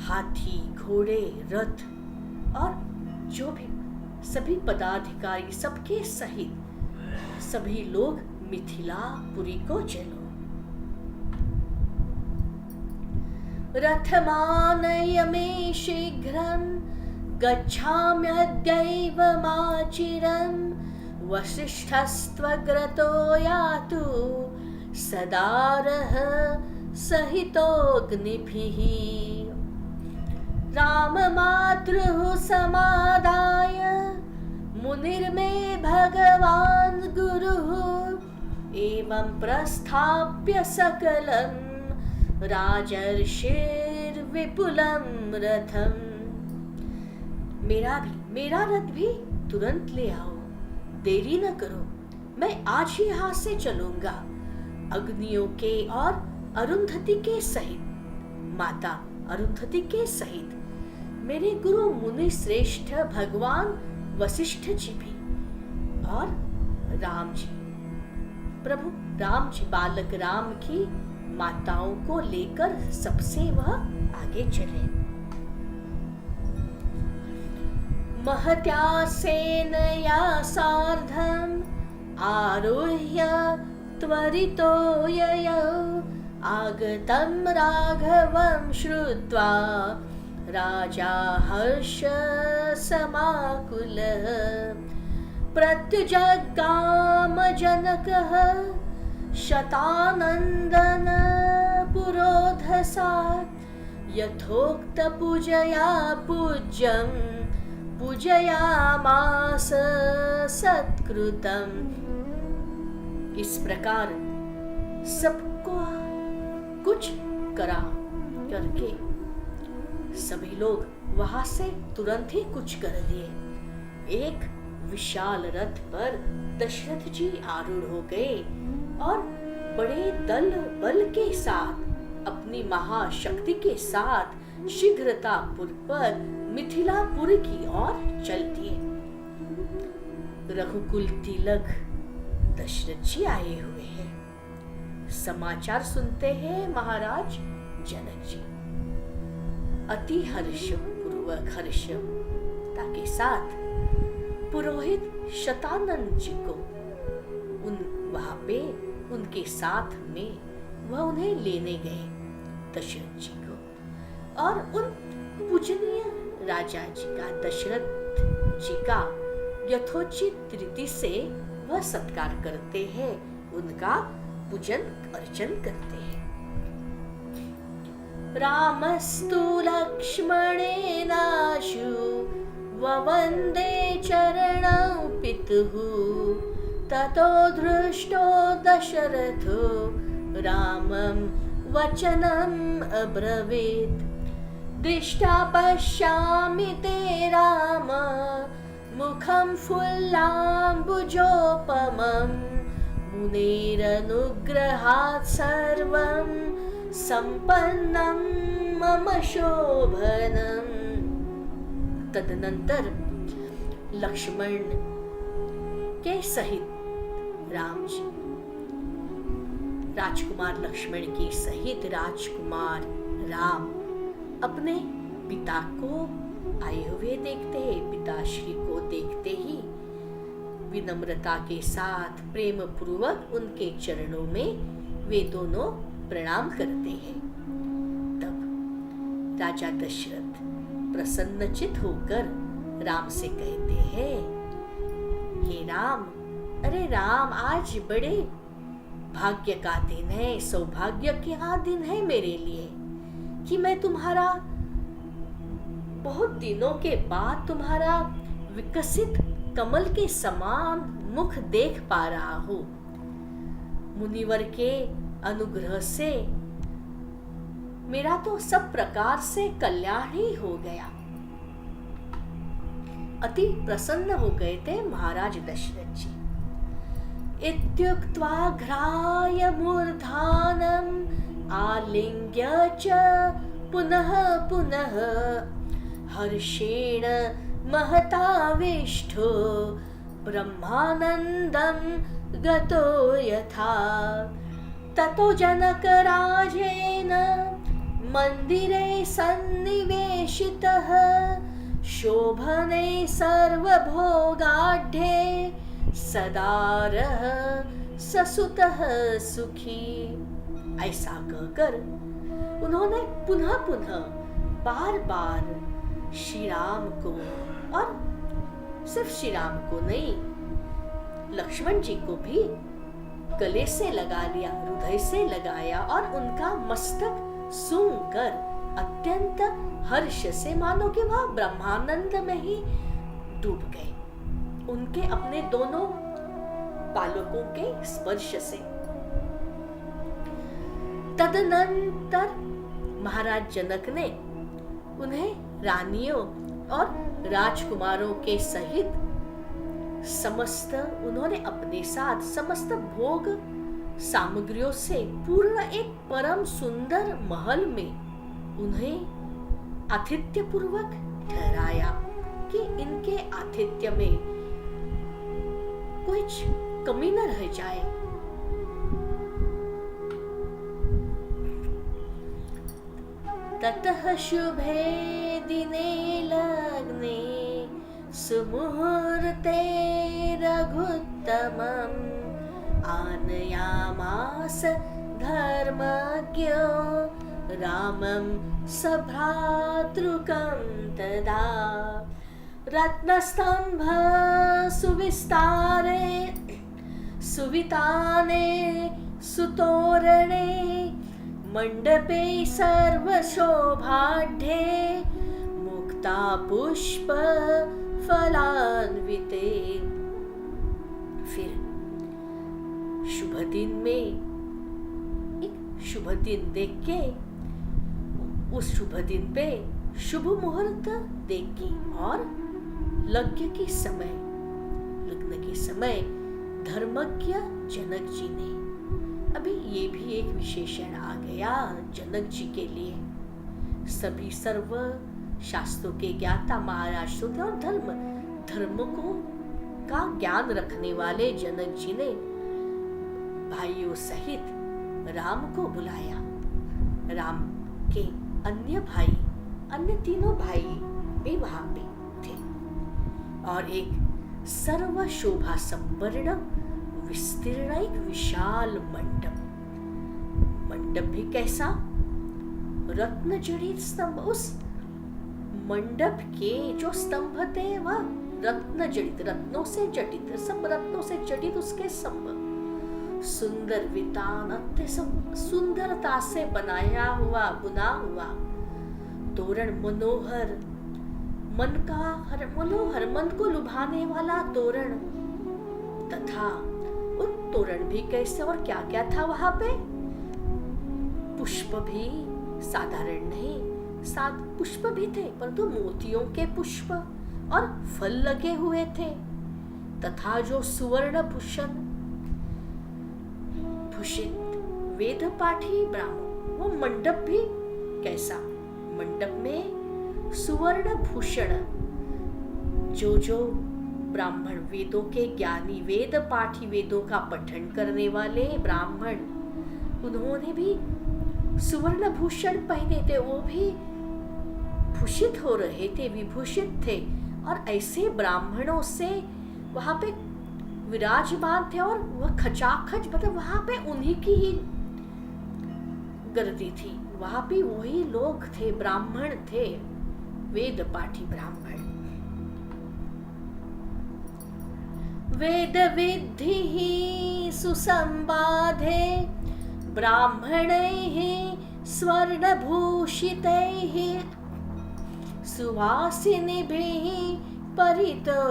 हाथी, घोड़े, रथ और जो भी सभी पदाधिकारी सबके सहित सभी लोग मिथिलापुरी को चलो। रथमानय मे शीघ्रं गच्छाम्यद्यैव माचिरं, वसिष्ठस्त्वग्रतो यातु सदारः सहितोऽग्निभिः। राममातृः समादाय मुनिर्मे भगवान् गुरुः, एवं प्रस्थाप्य सकलं राजर्षिर्विपुलं रथम्। मेरा रथ भी तुरंत ले आओ, देरी न करो, मैं आज ही यहाँ से चलूंगा। अग्नियों के और अरुंधति के सहित, माता अरुंधति के सहित मेरे गुरु मुनि श्रेष्ठ भगवान वशिष्ठ जी भी, और राम जी, प्रभु राम जी, बालक राम की माताओं को लेकर सबसे वह आगे चले। महत्या सेनया सार्धम् आरुह्य त्वरितो ययौ, आगतं राघवं श्रुत्वा राजा हर्ष समाकुलः। प्रत्युजगाम जनकः शतानन्दन पुरोधसात्, यथोक्त पूजया पूज्यं पूजयामास सत्कृतम्। इस प्रकार सबको कुछ करा करके सभी लोग वहां से तुरंत ही कुछ कर दिए। एक विशाल रथ पर दशरथ जी आरूढ़ हो गए और बड़े दल बल के साथ, अपनी महाशक्ति के साथ शीघ्रतापुर पर मिथिलापुर की ओर चल दिए। रघुकुल तिलक दशरथ जी आए हुए हैं। समाचार सुनते हैं महाराज जनक जी। अति हर्षपूर्वक हर्षता के साथ पुरोहित शतानंद जी को वहां पे उनके साथ में वह उन्हें लेने गए। दशरथ जी को और उन पूजनीय राजा जी का, दशरथ जी का यथोचित रीति से वह सत्कार करते हैं, उनका पूजन अर्चन करते हैं। रामस्तु लक्ष्मणेनाशु ववन्दे चरणौ पितुः ततो दृष्टो दशरथो रामं वचनम् अब्रवीत् दृष्ट्वा पश्यामि ते राम मुखं फुल्लाम्बुजोपमं मुनेरनुग्रहात् सर्वं संपन्नं मम शोभनम्। तदनंतर लक्ष्मण के सहित राम जी, राजकुमार लक्ष्मण के सहित राजकुमार राम अपने पिता को आए हुए देखते हैं। पिताश्री को देखते ही विनम्रता के साथ प्रेम पूर्वक उनके चरणों में वे दोनों प्रणाम करते हैं। तब राजा दशरथ प्रसन्नचित होकर राम से कहते हैं, हे राम, अरे राम, आज बड़े भाग्य का दिन है, सौभाग्य का दिन है मेरे लिए कि मैं तुम्हारा बहुत दिनों के बाद तुम्हारा विकसित कमल के समान मुख देख पा रहा हूँ। मुनिवर के अनुग्रह से मेरा तो सब प्रकार से कल्याण ही हो गया। अति प्रसन्न हो गए थे महाराज दशरथ जी। इत्युक्त्वा घ्राय मूर्धानम् आलिंग्य च पुनः पुनः हर्षेण महताविष्ठो ब्रह्मानन्दं गतो यथा ततो जनकराजेन मंदिरे सन्निवेशितः शोभने सर्वभोगाढ्ये सदारः ससुतः सुखी। ऐसा कहकर उन्होंने पुनः पुनः बार बार श्री राम को, और सिर्फ श्री राम को नहीं, लक्ष्मण जी को भी गले से लगा लिया, हृदय से लगाया और उनका मस्तक सूंघकर अत्यंत हर्ष से मानो कि वह ब्रह्मानंद में ही डूब गए, उनके अपने दोनों बालकों के स्पर्श से। तदनंतर महाराज जनक ने उन्हें रानियों और राजकुमारों के सहित उन्होंने अपने साथ समस्त भोग सामग्रियों से पूर्ण एक परम सुंदर महल में उन्हें आतिथ्य पूर्वक ठहराया कि इनके आतिथ्य में कुछ कमी न रह जाए। ततः शुभे दिने लग्ने सुमुहूर्ते रघुत्तमम् आनयामास धर्मज्ञो रामं सभ्रातृकं तदा रत्नस्तंभ सुविस्तारे सुविताने सुतोरणे मंडपे सर्वशोभाढ्ये मुक्ता पुष्प फलान्विते। फिर शुभ दिन में एक शुभ दिन देख के, उस शुभ दिन पे शुभ मुहूर्त देख के और लग्न के समय धर्मज्ञ जनक जी ने, अभी ये भी एक विशेषण आ गया जनक जी के लिए, सभी सर्व शास्त्रों के ज्ञाता महाराज थे और धर्म को का ज्ञान रखने वाले जनक जी ने भाइयों सहित राम को बुलाया। राम के अन्य तीनों भाई भी वहां पे थे और एक सर्व शोभा संपन्न विस्तीर्ण एक विशाल मंडप भी कैसा, रत्न जड़ित स्तंभ, उस मंडप के जो स्तंभ थे वह रत्न जड़ित, रत्नों से जटित, सब रत्नों से जटित उसके स्तंभ, सुंदर वितान, अत्यंत सुंदरता से बनाया हुआ, बुना हुआ तोरण, मनोहर, मनोहर, मन को लुभाने वाला तोरण। तथा उन तोरण भी कैसे और क्या क्या था वहां पे? पुष्प भी साधारण नहीं, पुष्प भी थे, परंतु मोतियों के पुष्प और फल लगे हुए थे। तथा जो सुवर्ण भूषण भूषित वेद पाठी ब्राह्मण, वो मंडप भी कैसा? मंडप में सुवर्ण भूषण, जो ब्राह्मण, वेदों के ज्ञानी, वेद पाठी, वेदों का पठन करने वाले ब्राह्मण, उन्होंने भी सुवर्ण भूषण पहने थे, वो भी भूषित हो रहे थे, विभूषित थे। और ऐसे ब्राह्मणों से वहां पे विराजमान थे और वह खचाखच, मतलब वहां पे उन्हीं की ही गर्दी थी, वहां भी वही लोग थे, ब्राह्मण थे, वेद पाठी ब्राह्मण। वेद विद्धि सुसंबाधे ब्राह्मणैः स्वर्णभूषितैः सुवासिनीभिः परितो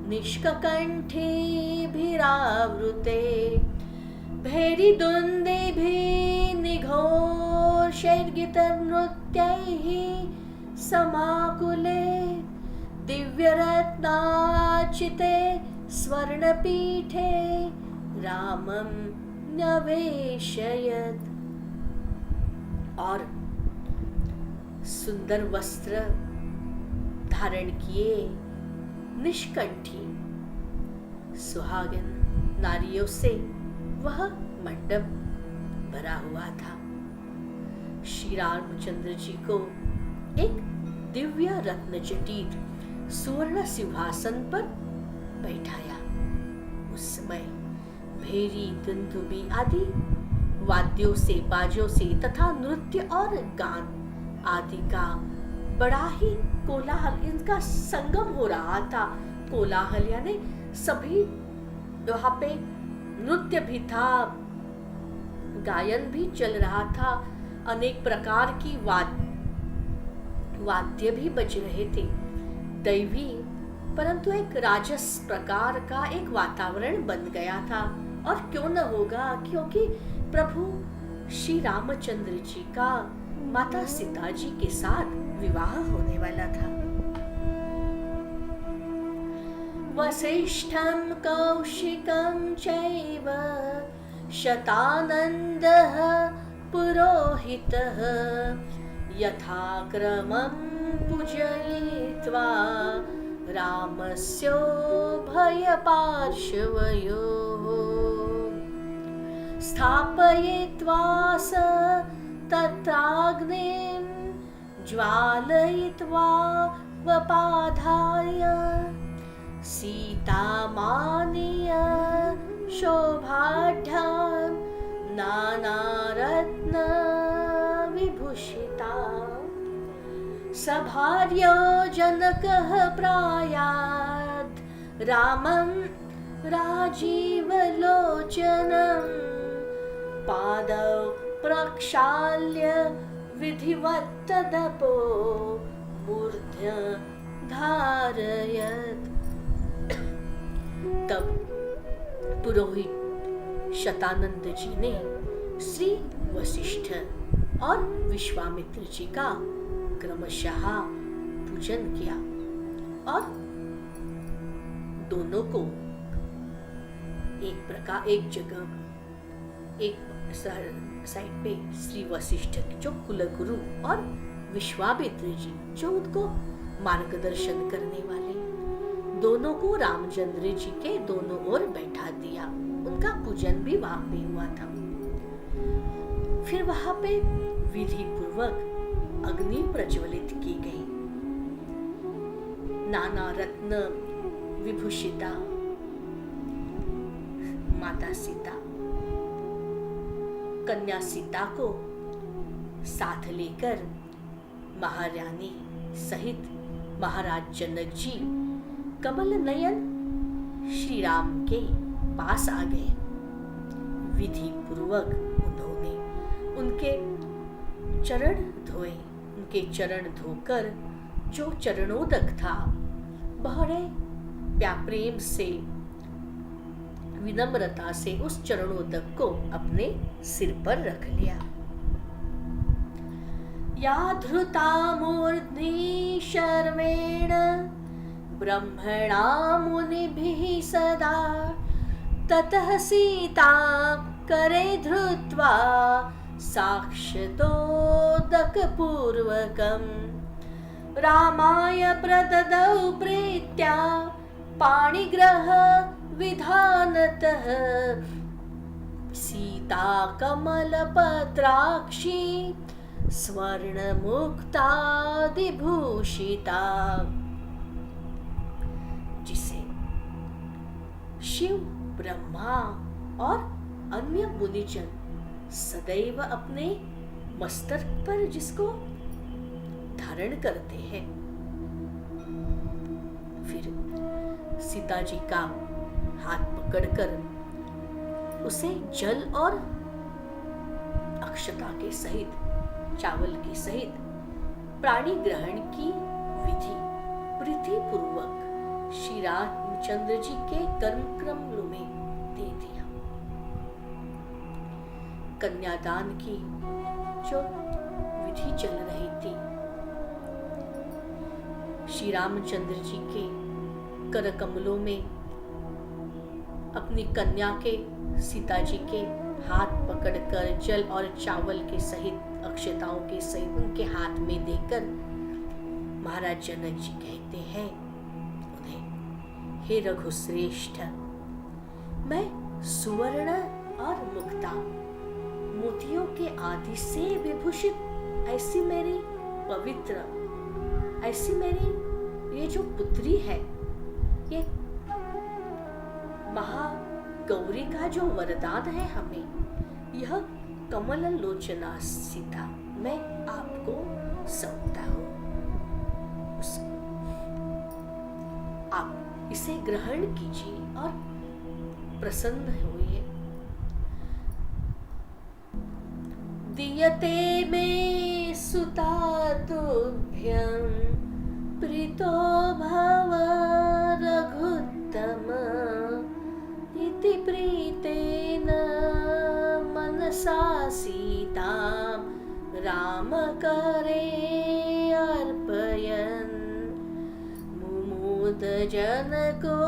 निष्ककण्ठिभिरावृते भैरीदुन्दिभिः निघोषैर्गीतनृत्यैः समाकुले दिव्यरत्नार्चिते स्वर्णपीठे रामं न्यवेशयत्। और सुंदर वस्त्र धारण किए निष्कंठी सुहागन नारियों से वह मंडप भरा हुआ था। श्री रामचंद्र जी को एक दिव्य रत्न जटित सुवर्ण सिंहासन पर बैठाया। उस समय भेरी, दुंदुबी आदि वाद्यों से, बाजों से तथा नृत्य और गान आदि का बड़ा ही कोलाहल, इनका संगम हो रहा था। कोलाहल यानी सभी, वहां पे नृत्य भी था, गायन भी चल रहा था, अनेक प्रकार की वाद्य भी बज रहे थे, दैवी परंतु एक राजस प्रकार का एक वातावरण बन गया था। और क्यों न होगा, क्योंकि प्रभु श्री रामचंद्र जी का माता सीता जी के साथ विवाह होने वाला था। वसिष्ठं कौशिकं चैव शतानन्दः पुरोहितः यथाक्रमं पूजयित्वा रामस्योभयपार्श्वयोः स्थापयित्वा स तत्राग्निं ज्वालयित्वा वपाधाय सीतामानीय शोभाढ्यां नानारत्न विभूषिता सभार्यो जनकः प्रायात् रामं राजीवलोचनं पादौ प्रक्षाल्य विधिवत्तदपो मूर्ध्य धारयत्। तब पुरोहित शतानंद जी ने श्री वशिष्ठ और विश्वामित्र जी का क्रमशः पूजन किया और दोनों को एक जगह, एक साइड पे श्री वशिष्ठ जो कुलगुरु और विश्वामित्र जी जो उनको मार्गदर्शन करने वाले, दोनों को रामचंद्र जी के दोनों ओर बैठा दिया। उनका पूजन भी वहां पे हुआ था। फिर वहां पे विधि पूर्वक अग्नि प्रज्वलित की गई। नाना रत्न विभूषिता माता सीता कन्या सीता को साथ लेकर महारानी सहित महाराज जनक जी कमल नयन श्री राम के पास आ गए। विधि पूर्वक उन्होंने उनके चरण धोए। उनके चरण धोकर जो चरणोदक था बड़े प्रेम से, विनम्रता से उस चरणोदक को अपने सिर पर रख लिया। या धृता मूर्ध्नि शर्वेण ब्रह्मणा मुनिभिः सदा ततः सीता करे धृत्वा साक्षादोदकपूर्वकम् रामाय प्रददौ प्रीत्या पाणिग्रह विधानतः सीता कमलपत्राक्षी स्वर्णमुक्तादिभूषिता। जिसे शिव, ब्रह्मा और अन्य मुनिजन सदैव अपने मस्तक पर जिसको धारण करते हैं। फिर सीता जी का हाथ पकड़कर उसे जल और अक्षता के सहित, चावल के सहित प्राणी ग्रहण की विधि प्रीति पूर्वक श्री रामचंद्र जी के कर्मक्रम में दे दिया। कन्यादान की जो विधि चल रही थी, श्री रामचंद्र जी के कर कमलों में अपनी कन्या के, सीता जी के हाथ पकड़कर जल और चावल के सहित, अक्षताओं के सहित उनके हाथ में देकर महाराज जनक जी कहते हैं उन्हें, हे रघुश्रेष्ठ, मैं सुवर्ण और मुक्ता मोतियों के आदि से विभूषित ऐसी मेरी पवित्र, ऐसी मेरी ये जो पुत्री है, ये महागौरी का जो वरदान है हमें, यह कमल लोचना सीता मैं आपको सौंपता हूं। आप इसे ग्रहण कीजिए और प्रसन्न होइए। दीयते मे सुता तुभ्यं प्रीतो भव रघुत्तम इति प्रीतेन मनसा सीतां राम करे अर्पयन् मुमुद जनको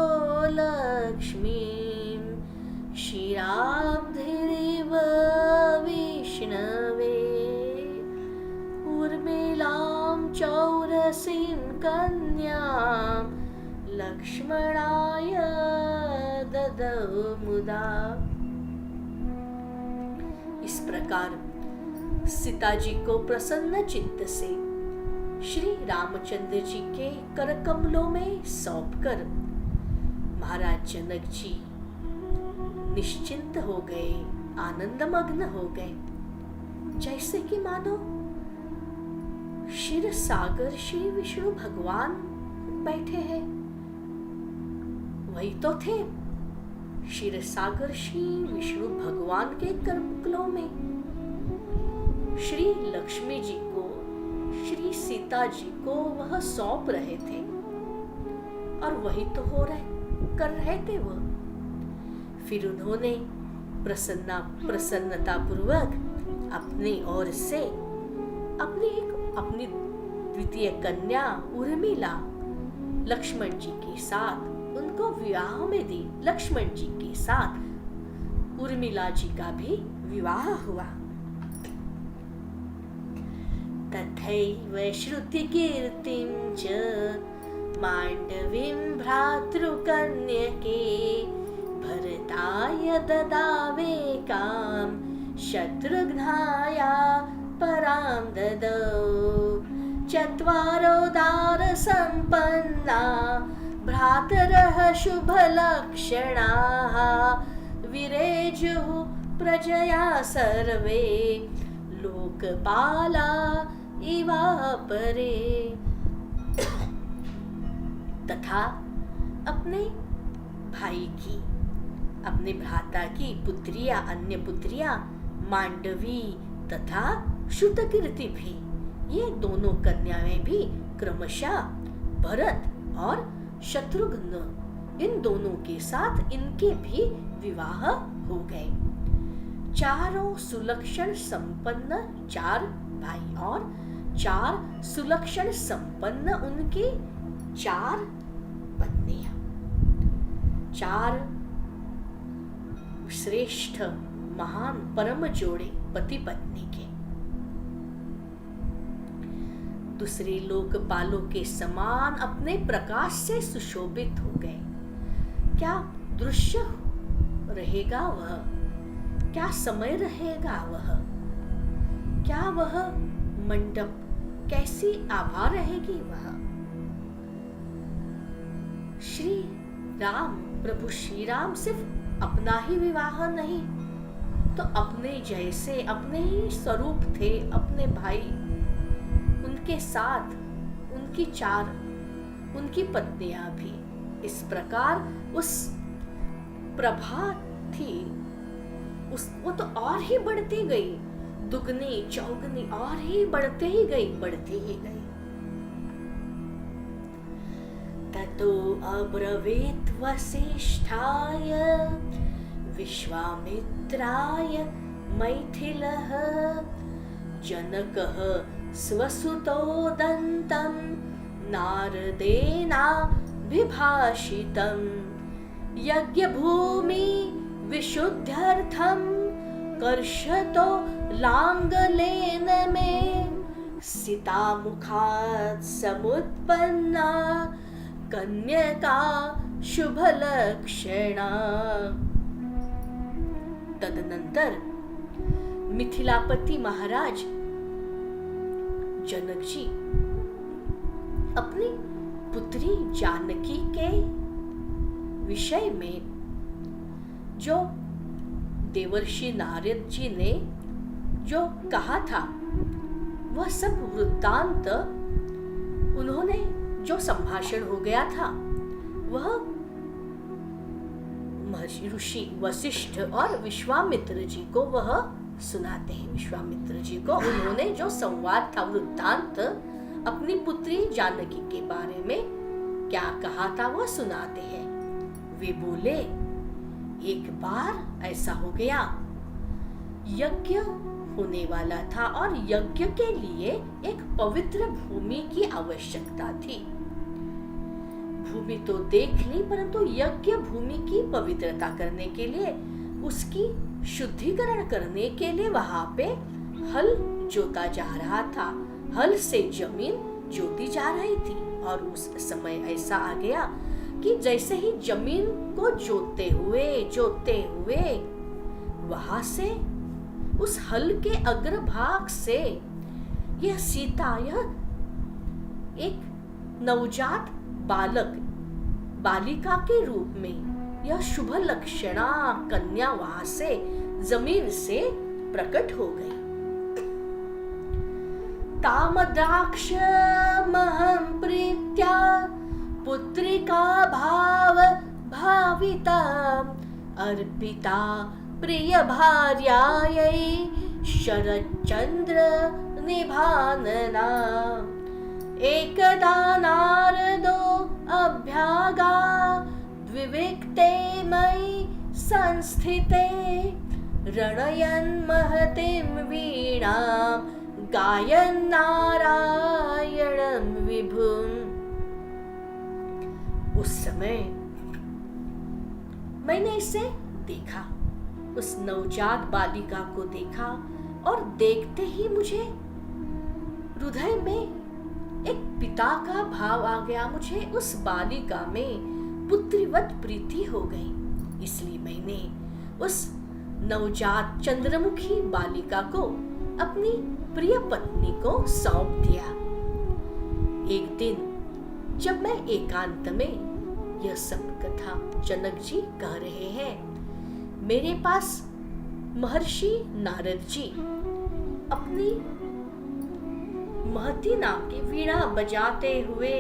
लक्ष्मीं क्षीराब्धिरिव विष्णवे उर्मिलां चौरसीं कन्यां लक्ष्मणाय ददौ मुदा। इस प्रकार सीता जी को प्रसन्न चित्त से श्री रामचंद्र जी के कर कमलों में सौंपकर महाराज जनक जी निश्चिंत हो गए, आनंदमग्न हो गए, जैसे कि मानो क्षीर सागर श्री विष्णु भगवान बैठे हैं। वही तो थे क्षीर सागर श्री विष्णु भगवान के कमलों में श्री लक्ष्मी जी को, श्री सीता जी को वह सौंप रहे थे और वही तो कर रहे थे वह। फिर उन्होंने प्रसन्नता पूर्वक अपनी ओर से अपनी द्वितीय कन्या उर्मिला लक्ष्मण जी के साथ उनको विवाह में दी। लक्ष्मण जी के साथ उर्मिला जी का भी विवाह हुआ। तथैव श्रुतिकीर्तिं च माण्डवीं भ्रातृकन्यके भरताय ददावेकां शत्रुघ्नाया परां ददौ। चत्वारो दारसम्पन्ना भ्रातरः शुभलक्षणाः विरेजुः प्रजया सर्वे लोकपाला इवापरे। तथा अपने भाई की, अपने भ्राता की पुत्रियां, अन्य पुत्रियां मांडवी तथा श्रुतकीर्ति भी, ये दोनों कन्याएं भी क्रमशः भरत और शत्रुघ्न, इन दोनों के साथ इनके भी विवाह हो गए। चारों सुलक्षण संपन्न 4 भाई और 4 सुलक्षण संपन्न उनके 4 पत्नियां, 4 श्रेष्ठ महान परम जोड़े पति पत्नी के। दूसरे लोकपालों के समान अपने प्रकाश से सुशोभित हो गए। क्या दृश्य रहेगा वह, क्या समय रहेगा वह, क्या वह मंडप, कैसी आभा रहेगी वह। श्री राम, प्रभु श्री राम सिर्फ अपना ही विवाह नहीं, तो अपने जैसे अपने ही स्वरूप थे अपने भाई, उनके साथ उनकी 4 उनकी पत्नियां भी। इस प्रकार उस प्रभा थी, वो तो और ही बढ़ती गई, दुगनी चौगनी और ही बढ़ती ही गई। ततो अब्रवीत् वसिष्ठाय विश्वामित्राय मैथिलः जनकः स्वसुतोदन्तं नारदेना विभाषितं यज्ञभूमि विशुद्ध्यर्थं कर्षतो लाङ्गलेन मे सीतामुखात् समुत्पन्ना कन्यका शुभलक्षणा। तदनंतर मिथिलापति महाराज जनक जी अपनी पुत्री जानकी के विषय में जो देवर्षि नारद जी ने जो कहा था, वह सब वृत्तांत, उन्होंने जो संभाषण हो गया था, वह महर्षि ऋषि वशिष्ठ और विश्वामित्र जी को वह सुनाते हैं। विश्वामित्र जी को उन्होंने जो संवाद था, वृत्तांत अपनी पुत्री जानकी के बारे में क्या कहा था, वह सुनाते हैं। वे बोले, एक बार ऐसा हो गया, यज्ञ होने वाला था और यज्ञ के लिए एक पवित्र भूमि की आवश्यकता थी। भूमि तो देख ली, परंतु यज्ञ भूमि की पवित्रता करने के लिए, उसकी शुद्धिकरण करने के लिए वहां पे हल जोता जा रहा था, हल से जमीन जोती जा रही थी। और उस समय ऐसा आ गया कि जैसे ही जमीन को जोतते हुए वहां से, उस हल के अग्रभाग से यह सीता, यह एक नवजात बालिका के रूप में यह शुभ लक्षणा कन्या वहां से जमीन से प्रकट हो गई। तामद्राक्ष महं प्रीत्या पुत्रिका भाविता अर्पिता प्रिय भार्यायै शरच्चंद्र निभानना। एकदा नारदो अभ्यागा द्विविक्ते मयि संस्थिते रणयन् महतीं वीणां गायन् नारायणं विभुम्। उस समय मैंने इसे देखा, उस नवजात बालिका को देखा, और देखते ही मुझे हृदय में एक पिता का भाव आ गया। मुझे उस बालिका में पुत्रीवत प्रीति हो गई। इसलिए मैंने उस नवजात चंद्रमुखी बालिका को अपनी प्रिय पत्नी को सौंप दिया। एक दिन जब मैं एकांत में यह सब कथा जनक जी कह रहे हैं, मेरे पास महर्षि नारद जी अपनी महती नाम की वीणा बजाते हुए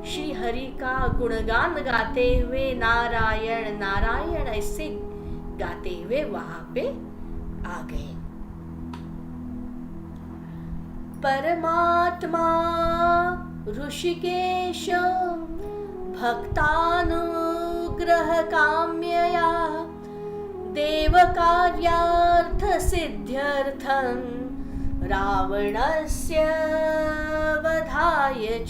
श्री हरि का गुणगान गाते हुए नारायण नारायण ऐसे गाते हुए वहां पे आ गए। परमात्मा ऋषिकेश भक्तानुग्रह काम्यया देवकार्यार्थ सिद्ध्यर्थं रावणस्य वधाय च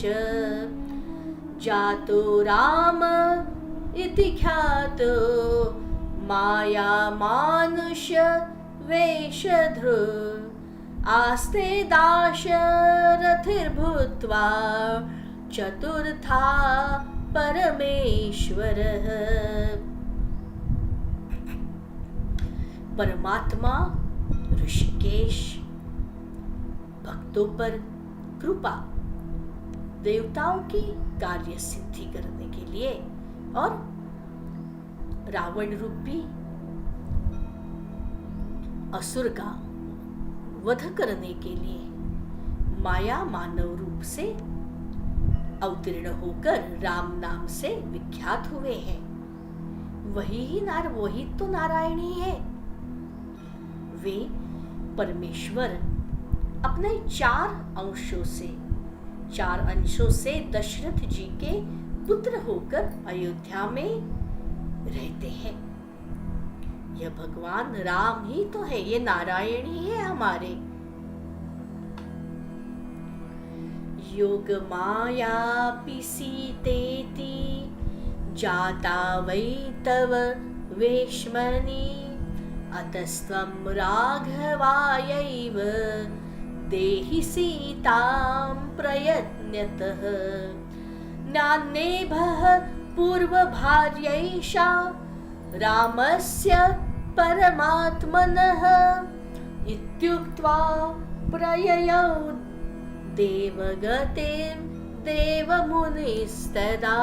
जातो राम इति ख्यातो माया मानुष वेशधृ आस्ते दाशरथिर्भूत्वा चतुर्था परमेश्वरः। परमात्मा ऋषिकेश भक्तों पर कृपा, देवताओं की कार्य सिद्धि करने के लिए और रावण रूपी असुर का वध करने के लिए माया मानव रूप से अवतीर्ण होकर राम नाम से विख्यात हुए हैं। वही तो नारायण ही है। वे परमेश्वर अपने चार अंशों से दशरथ जी के पुत्र होकर अयोध्या में रहते हैं। यह भगवान राम ही तो है, ये नारायण ही है हमारे। योग माया सीतेति जाता वै तव वेश्मनि अतस्त्वं राघवायैव देहि सीतां प्रयत्नतः नान्येभः पूर्वभार्यैषा रामस्य परमात्मनः इत्युक्त्वा प्रययौ देवगतिं देवमुनिस्तदा।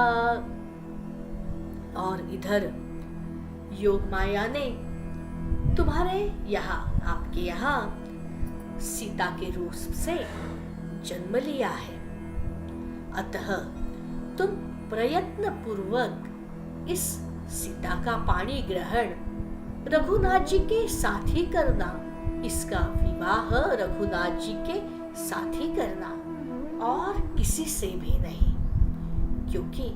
और इधर योग माया ने तुम्हारे यहाँ, आपके यहाँ सीता के रूप से जन्म लिया है। अतः तुम प्रयत्न पूर्वक इस सीता का पाणी ग्रहण रघुनाथ जी के साथ ही करना, इसका विवाह रघुनाथ जी के साथ ही करना और किसी से भी नहीं, क्योंकि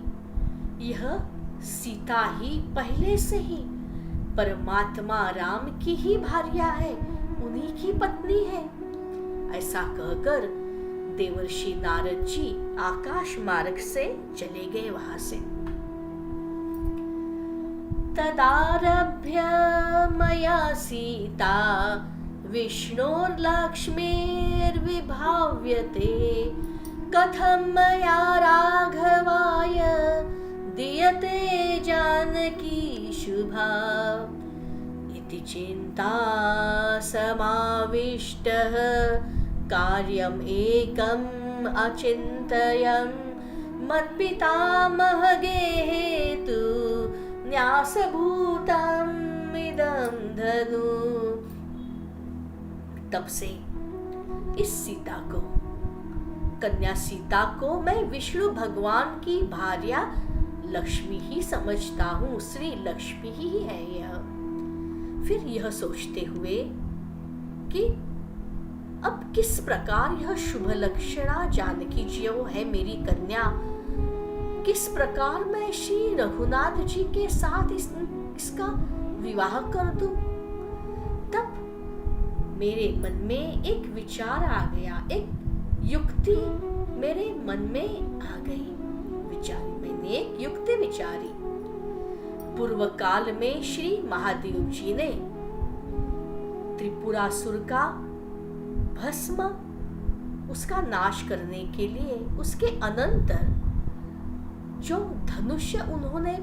यह सीता ही पहले से ही परमात्मा राम की ही भार्या है, उन्हीं की पत्नी है। ऐसा कहकर देवर्षि नारद जी आकाश मार्ग से चले गए वहां से। तदारभ्य मया सीता विष्णोर्लक्ष्मीर्विभाव्यते कथं मया राघवाय दीयते जानकी शुभा इति चिंता समाविष्टः कार्यम् एकम् अचिन्तयन् मत्पितामहगेहेतु न्यासभूतम् इदं धनु। तब से इस सीता को, कन्या सीता को मैं विष्णु भगवान की भार्या लक्ष्मी ही समझता हूँ, श्री लक्ष्मी ही है यह। फिर यह सोचते हुए कि अब किस प्रकार यह शुभ लक्षणा जानकी जो है मेरी कन्या, किस प्रकार मैं श्री रघुनाथ जी के साथ इसका विवाह कर दूं। तब मेरे मन में एक विचार आ गया, एक युक्ति मेरे मन में आ गई। मैंने एक युक्ति विचारी। पूर्व काल में श्री महादेव जी ने त्रिपुरासुर का भस्म, उसका नाश करने के लिए उसके अनंतर जो धनुष्य उन्होंने,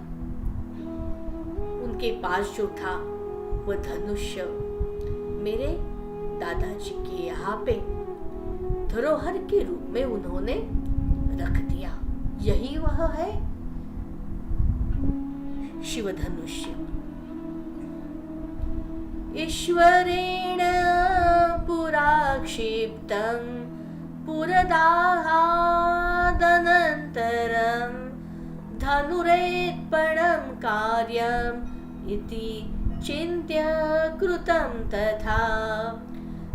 उनके पास जो था वह धनुष्य मेरे दादाजी के यहाँ पे धरोहर के रूप में उन्होंने रख दिया। यही वह है शिव धनुष्य। ईश्वरेण पुरा क्षिप्तं पुरदाहादनन्तरं धनुरेत्पणं कार्यम् इति चिन्त्य कृतं तथा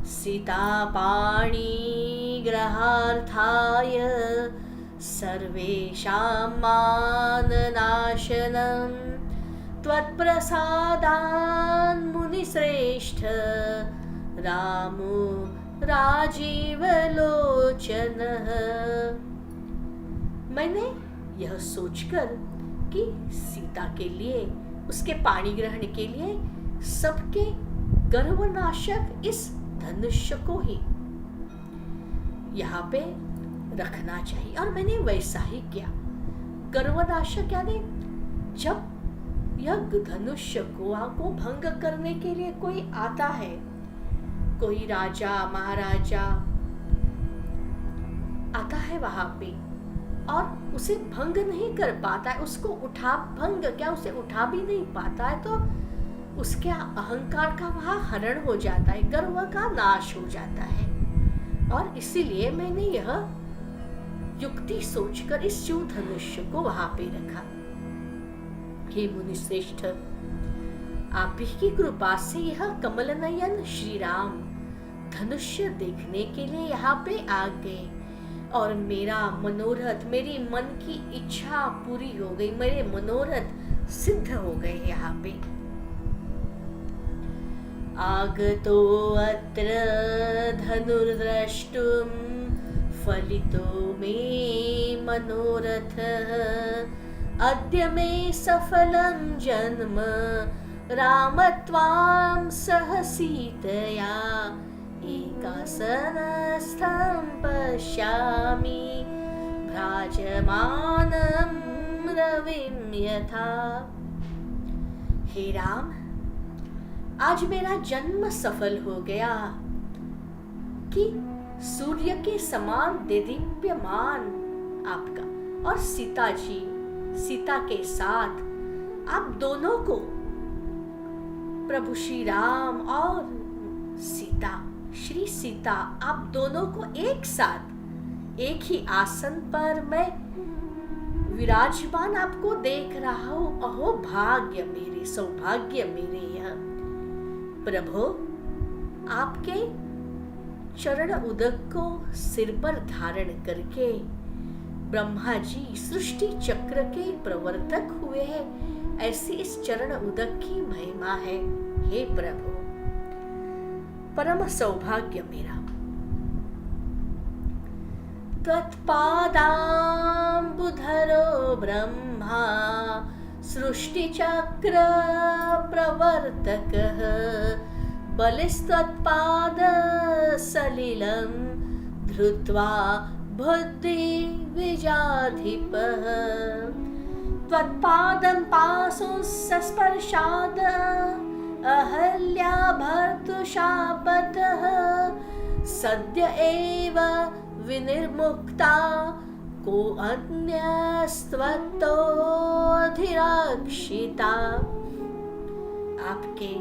सीतापाणिग्रहार्थाय सर्वेषां माननाशनं त्वत्प्रसादान् मुनिश्रेष्ठ रामो राजीवलोचनः। मैंने यह सोचकर कि सीता के लिए, उसके पाणी ग्रहण के लिए सबके गर्वनाशक इस धनुष्य को ही यहाँ पे रखना चाहिए, और मैंने वैसा ही किया। गर्वनाशक यानी जब यह धनुष्य को भंग करने के लिए कोई आता है, कोई राजा महाराजा आता है वहां पे और उसे भंग नहीं कर पाता है, उसको उसे उठा भी नहीं पाता है, तो उसके अहंकार का वहां हरण हो जाता है, गर्व का नाश हो जाता है। और इसीलिए मैंने यह युक्ति सोचकर इस शिव धनुष्य को वहां पे रखा। हे मुनिश्रेष्ठ, आप ही की कृपा से यह कमल नयन श्री राम धनुष्य देखने के लिए यहाँ पे आ गए और मेरा मनोरथ, मेरी मन की इच्छा पूरी हो गई, मेरे मनोरथ सिद्ध हो गए यहाँ पे। आगतो अत्र धनुर्द्रष्टुं फलितो मे मनोरथः अद्य मे सफलं जन्म राम त्वां सह सीतया एकासनस्थं पश्यामि भ्राजमानं रविं यथा। हे राम, आज मेरा जन्म सफल हो गया कि सूर्य के समान देदीप्यमान आपका और सीता के साथ आप दोनों को, प्रभु श्री राम और श्री सीता, आप दोनों को एक साथ एक ही आसन पर मैं विराजमान आपको देख रहा हूं। अहो भाग्य मेरे, सौभाग्य मेरे। यह प्रभु, आपके चरण उदक को सिर पर धारण करके ब्रह्मा जी सृष्टि चक्र के प्रवर्तक हुए हैं, ऐसी इस चरण उदक की महिमा है। हे प्रभु, परम सौभाग्य मेरा। त्वत्पादाम्बुधरो ब्रह्मा सृष्टिचक्र प्रवर्तकः बलिस्त्वत्पाद सलिलं धृत्वा बुद्धि विजाधिपः त्वत्पादं पाशुस्पर्शाद अहल्या भर्तुशापतः सद्य एव विनिर्मुक्ता को अन्यस्त्वत्तोऽधिरक्षिता। आपके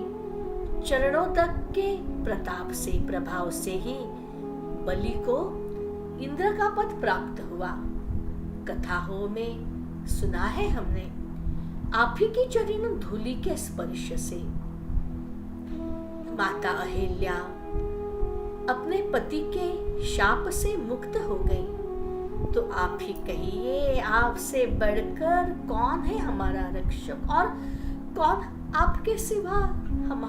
चरणों तक के प्रताप से, प्रभाव से ही बलि को इंद्र का पद प्राप्त हुआ। कथाओं में सुना है हमने, आप ही की चरण धूलि के स्पर्श से माता अहिल्या अपने पति के शाप से मुक्त हो गई। तो आप ही कहिए, आपसे बढ़कर कौन है हमारा रक्षक, और कौन आपके सिवा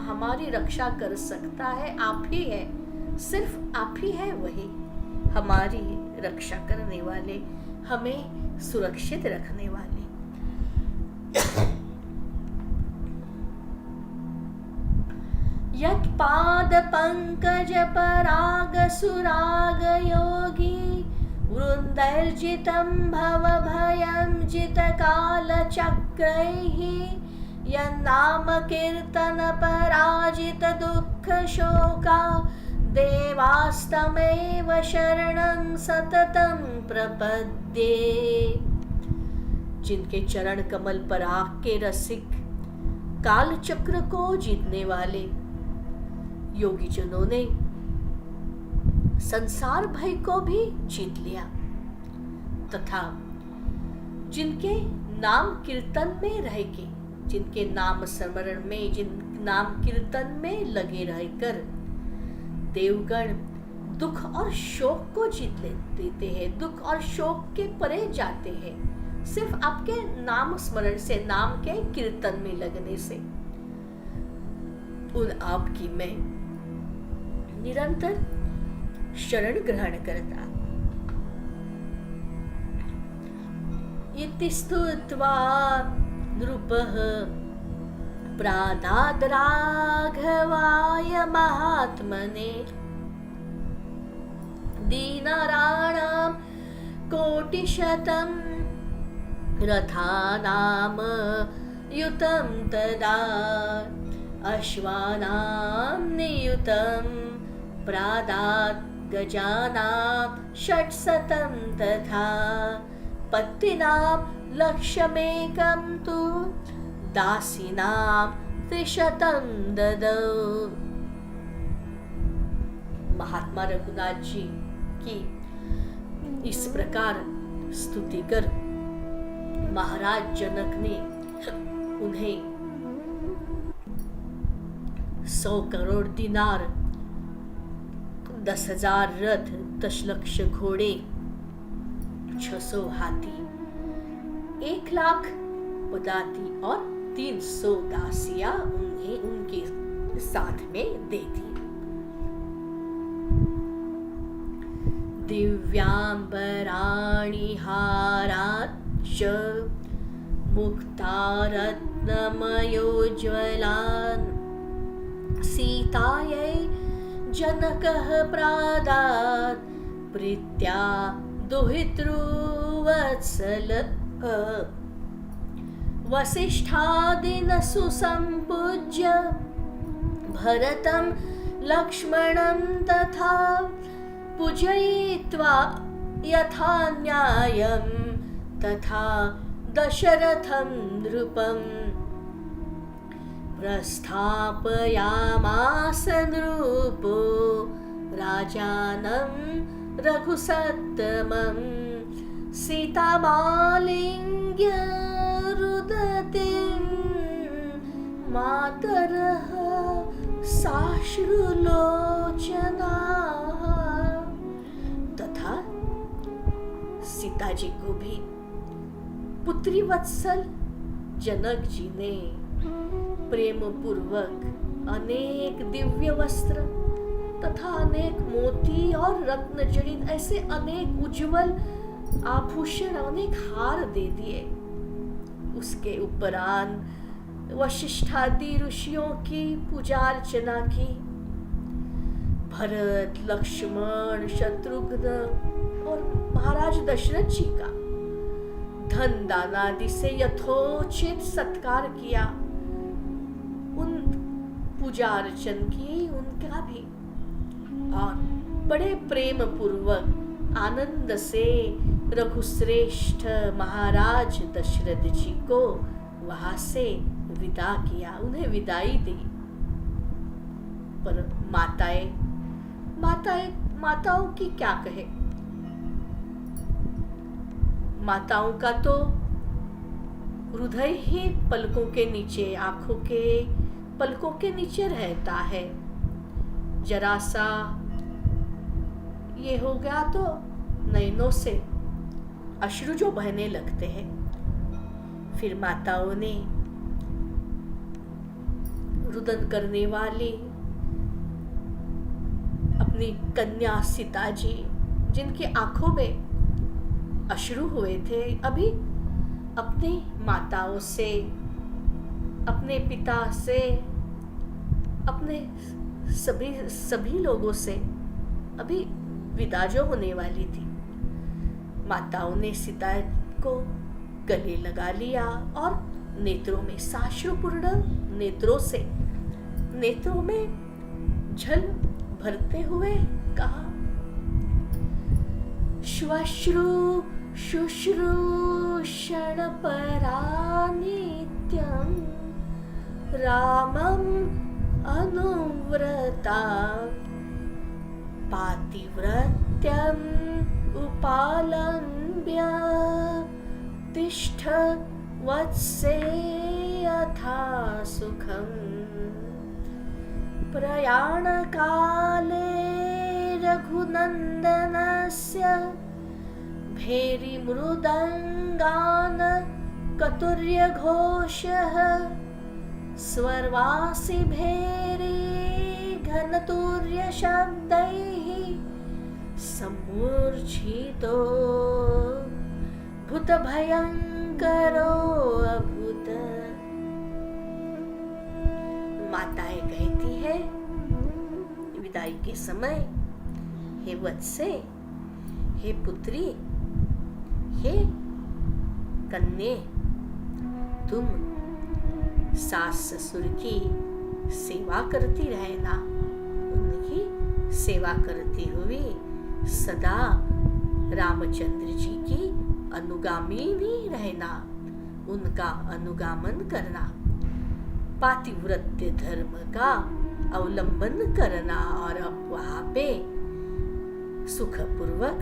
हमारी रक्षा कर सकता है? आप ही है, सिर्फ आप ही है वही हमारी रक्षा करने वाले, हमें सुरक्षित रखने वाले। यत्पाद पंकज पराग सुराग योगी वृन्दैर्जितं भव भयं जितकाल चक्रैः यन्नाम कीर्तन पराजित दुःख शोका देवास्तमेव शरणं सततं प्रपद्ये। जिनके चरण कमल पराग के रसिक, काल चक्र को जीतने वाले, योगीजनों ने संसार भय को भी जीत लिया तथा जिनके नाम कीर्तन में रह के, जिनके नाम स्मरण में, जिन नाम कीर्तन में लगे रहकर देवगण दुख और शोक को जीत लेते हैं, दुख और शोक के परे जाते हैं, सिर्फ आपके नाम स्मरण से, नाम के कीर्तन में लगने से। उन आपकी मैं निरंतर शरण ग्रहण करता। इति स्तुत्वा नृपः प्रादाद राघवाय महात्मने दीनराणां कोटिशतं रथानां युतं तदा अश्वानां नियुतं प्रादात् गजानां 600 तथा पत्तिनां लक्षमेकं तु दासीनां 300 ददौ। महात्मा रघुनाथ जी की इस प्रकार स्तुति कर महाराज जनक ने उन्हें 100 करोड़ दिनार, 10,000 रथ, 10 लाख घोड़े, 600 हाथी, 1 लाख पदाती और 300 दासियां उन्हें उनके साथ में दे दी। दिव्यांबराणि हाराच्च मुक्तारत्नमयोज्वलान् सीतायै जनकः प्रादात् प्रीत्या दुहितृवत्सल वसिष्ठादीन् सुसम्पूज्य भरतं लक्ष्मणं तथा पूजयित्वा यथा न्यायं तथा दशरथं नृपम् प्रस्थापयामास नृपो राजानं रघुसत्तमं सीतामालिङ्ग्य रुदतीं मातरः साश्रुलोचनाः। तथा सीता जी को भी पुत्री वत्सल जनक जी ने प्रेम पूर्वक अनेक दिव्य वस्त्र तथा अनेक मोती और रत्न जड़ित ऐसे अनेक उज्जवल आभूषण, अनेक हार दे दिए। उसके उपरांत वशिष्ठादि ऋषियों की पूजा अर्चना की। भरत, लक्ष्मण, शत्रुघ्न और महाराज दशरथ जी का धन दान आदि से यथोचित सत्कार किया, उन पूजा अर्चन की उनका भी, और बड़े प्रेम पूर्वक आनंद से रघुश्रेष्ठ महाराज दशरथ जी को वहां से विदा किया, उन्हें विदाई दी। पर माताओं की क्या कहे, माताओं का तो हृदय ही पलकों के नीचे, आंखों के पलकों के नीचे रहता है। जरा सा ये हो गया तो नैनों से अश्रु जो बहने लगते हैं। फिर माताओं ने रुदन करने वाली अपनी कन्या सीता जी, जिनकी आंखों में अश्रु हुए थे, अभी अपनी माताओं से, अपने पिता से, अपने सभी लोगों से अभी विदा जो होने वाली थी। माताओं ने सीता को गले लगा लिया और नेत्रों में साश्रुपूर्ण नेत्रों में जल भरते हुए कहा, श्वश्रु शुश्रूषण परानित्यं रामं अनुव्रता पातिव्रत्यम् उपालम्ब्य तिष्ठ वत्से यथा सुखम् प्रयाणकाले रघुनन्दनस्य भेरीमृदङ्गान् कतुर्यघोषः स्वर्वासि भेरी घनतुर्यशब्दैः सम्मूर्छितो भूतभयङ्करो अभूत। माताएं कहती है विदाई के समय, हे वत्से, हे पुत्री, हे कन्ये, तुम सास ससुर की सेवा करती रहना, उनकी सेवा करती हुई सदा रामचंद्र जी की अनुगामिनी रहना, उनका अनुगामन करना, पातिव्रत्य धर्म का अवलंबन करना और अब वहां पे सुखपूर्वक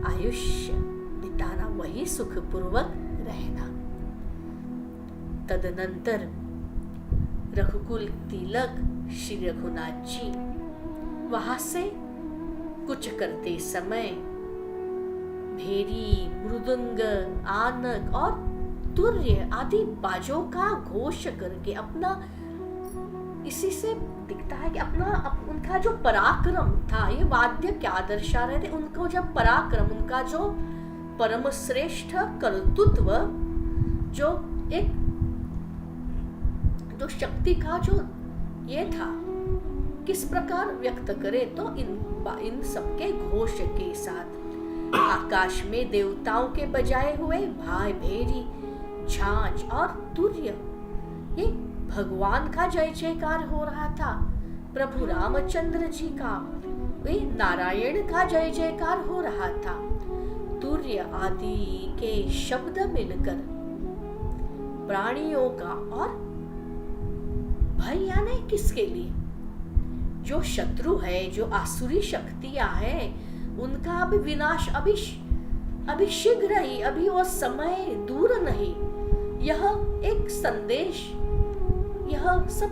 आयुष्य बिताना, वही सुखपूर्वक रहना। तदनंतर रघुकुल तिलक श्री रघुनाथ जी वहां से कुछ करते समय भेरी, मृदंग, आनक और तुर्य आदि बाजों का घोष करके अपना, इसी से दिखता है कि उनका जो पराक्रम था, ये वाद्य क्या दर्शा रहे थे, उनको जब पराक्रम, उनका जो परम श्रेष्ठ कर्तृत्व, जो एक जो शक्ति का जो ये था, किस प्रकार व्यक्त करे, तो इन सबके घोष के साथ आकाश में देवताओं के बजाए हुए भाई, भेरी, झांझ और तुर्य, ये भगवान का जय जयकार हो रहा था, प्रभु रामचंद्र जी का, वे नारायण का जय जयकार हो रहा था। तुर्य आदि के शब्द मिलकर प्राणियों का, और भय यानी किसके लिए, जो शत्रु है, जो आसुरी शक्तियां हैं, उनका अभी विनाश अभी शीघ्र ही, अभी वो समय दूर नहीं। यह एक संदेश, यह सब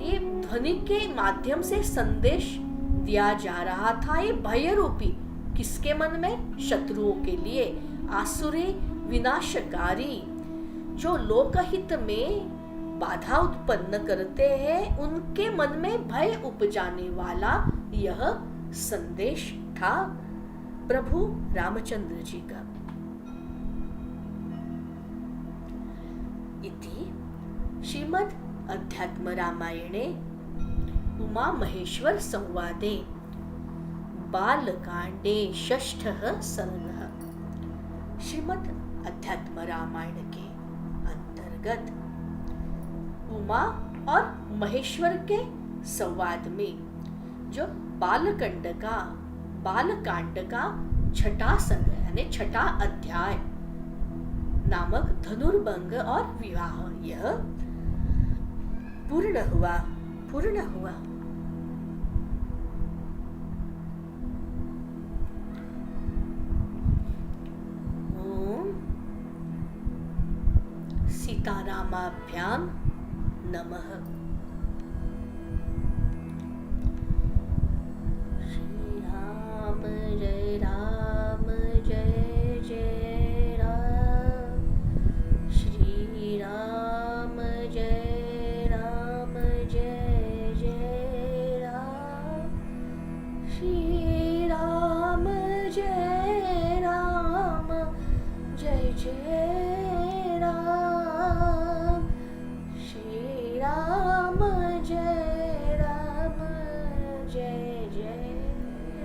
ये ध्वनि के माध्यम से संदेश दिया जा रहा था, ये भय रूपी, किसके मन में, शत्रुओं के लिए, आसुरी विनाशकारी, जो लोकहित में बाधा उत्पन्न करते हैं, उनके मन में भय उपजाने वाला यह संदेश था प्रभु रामचंद्र जी का। इति श्रीमद् अध्यात्म रामायणे उमा महेश्वर संवादे बालकांडे षष्ठः सर्गः। श्रीमद् अध्यात्म रामायण के अंतर्गत उमा और महेश्वर के संवाद में जो बालकांड का छठा सर्ग यानी छठा अध्याय नामक धनुर्भंग और विवाह, यह पूर्ण हुआ। ओम सीतारामाभ्याम नमः। श्री राम जय राम जय जय राम, श्री राम जय राम जय जय राम, श्री राम जय राम जय जय राम, श्री राम जय राम जय जय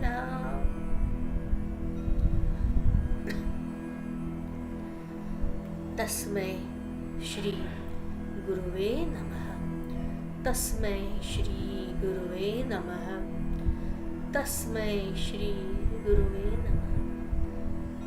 राम। तस्मै श्री गुरुवे नमः, तस्मै श्री गुरुवे नमः, तस्मै श्री गुरुवे नमः।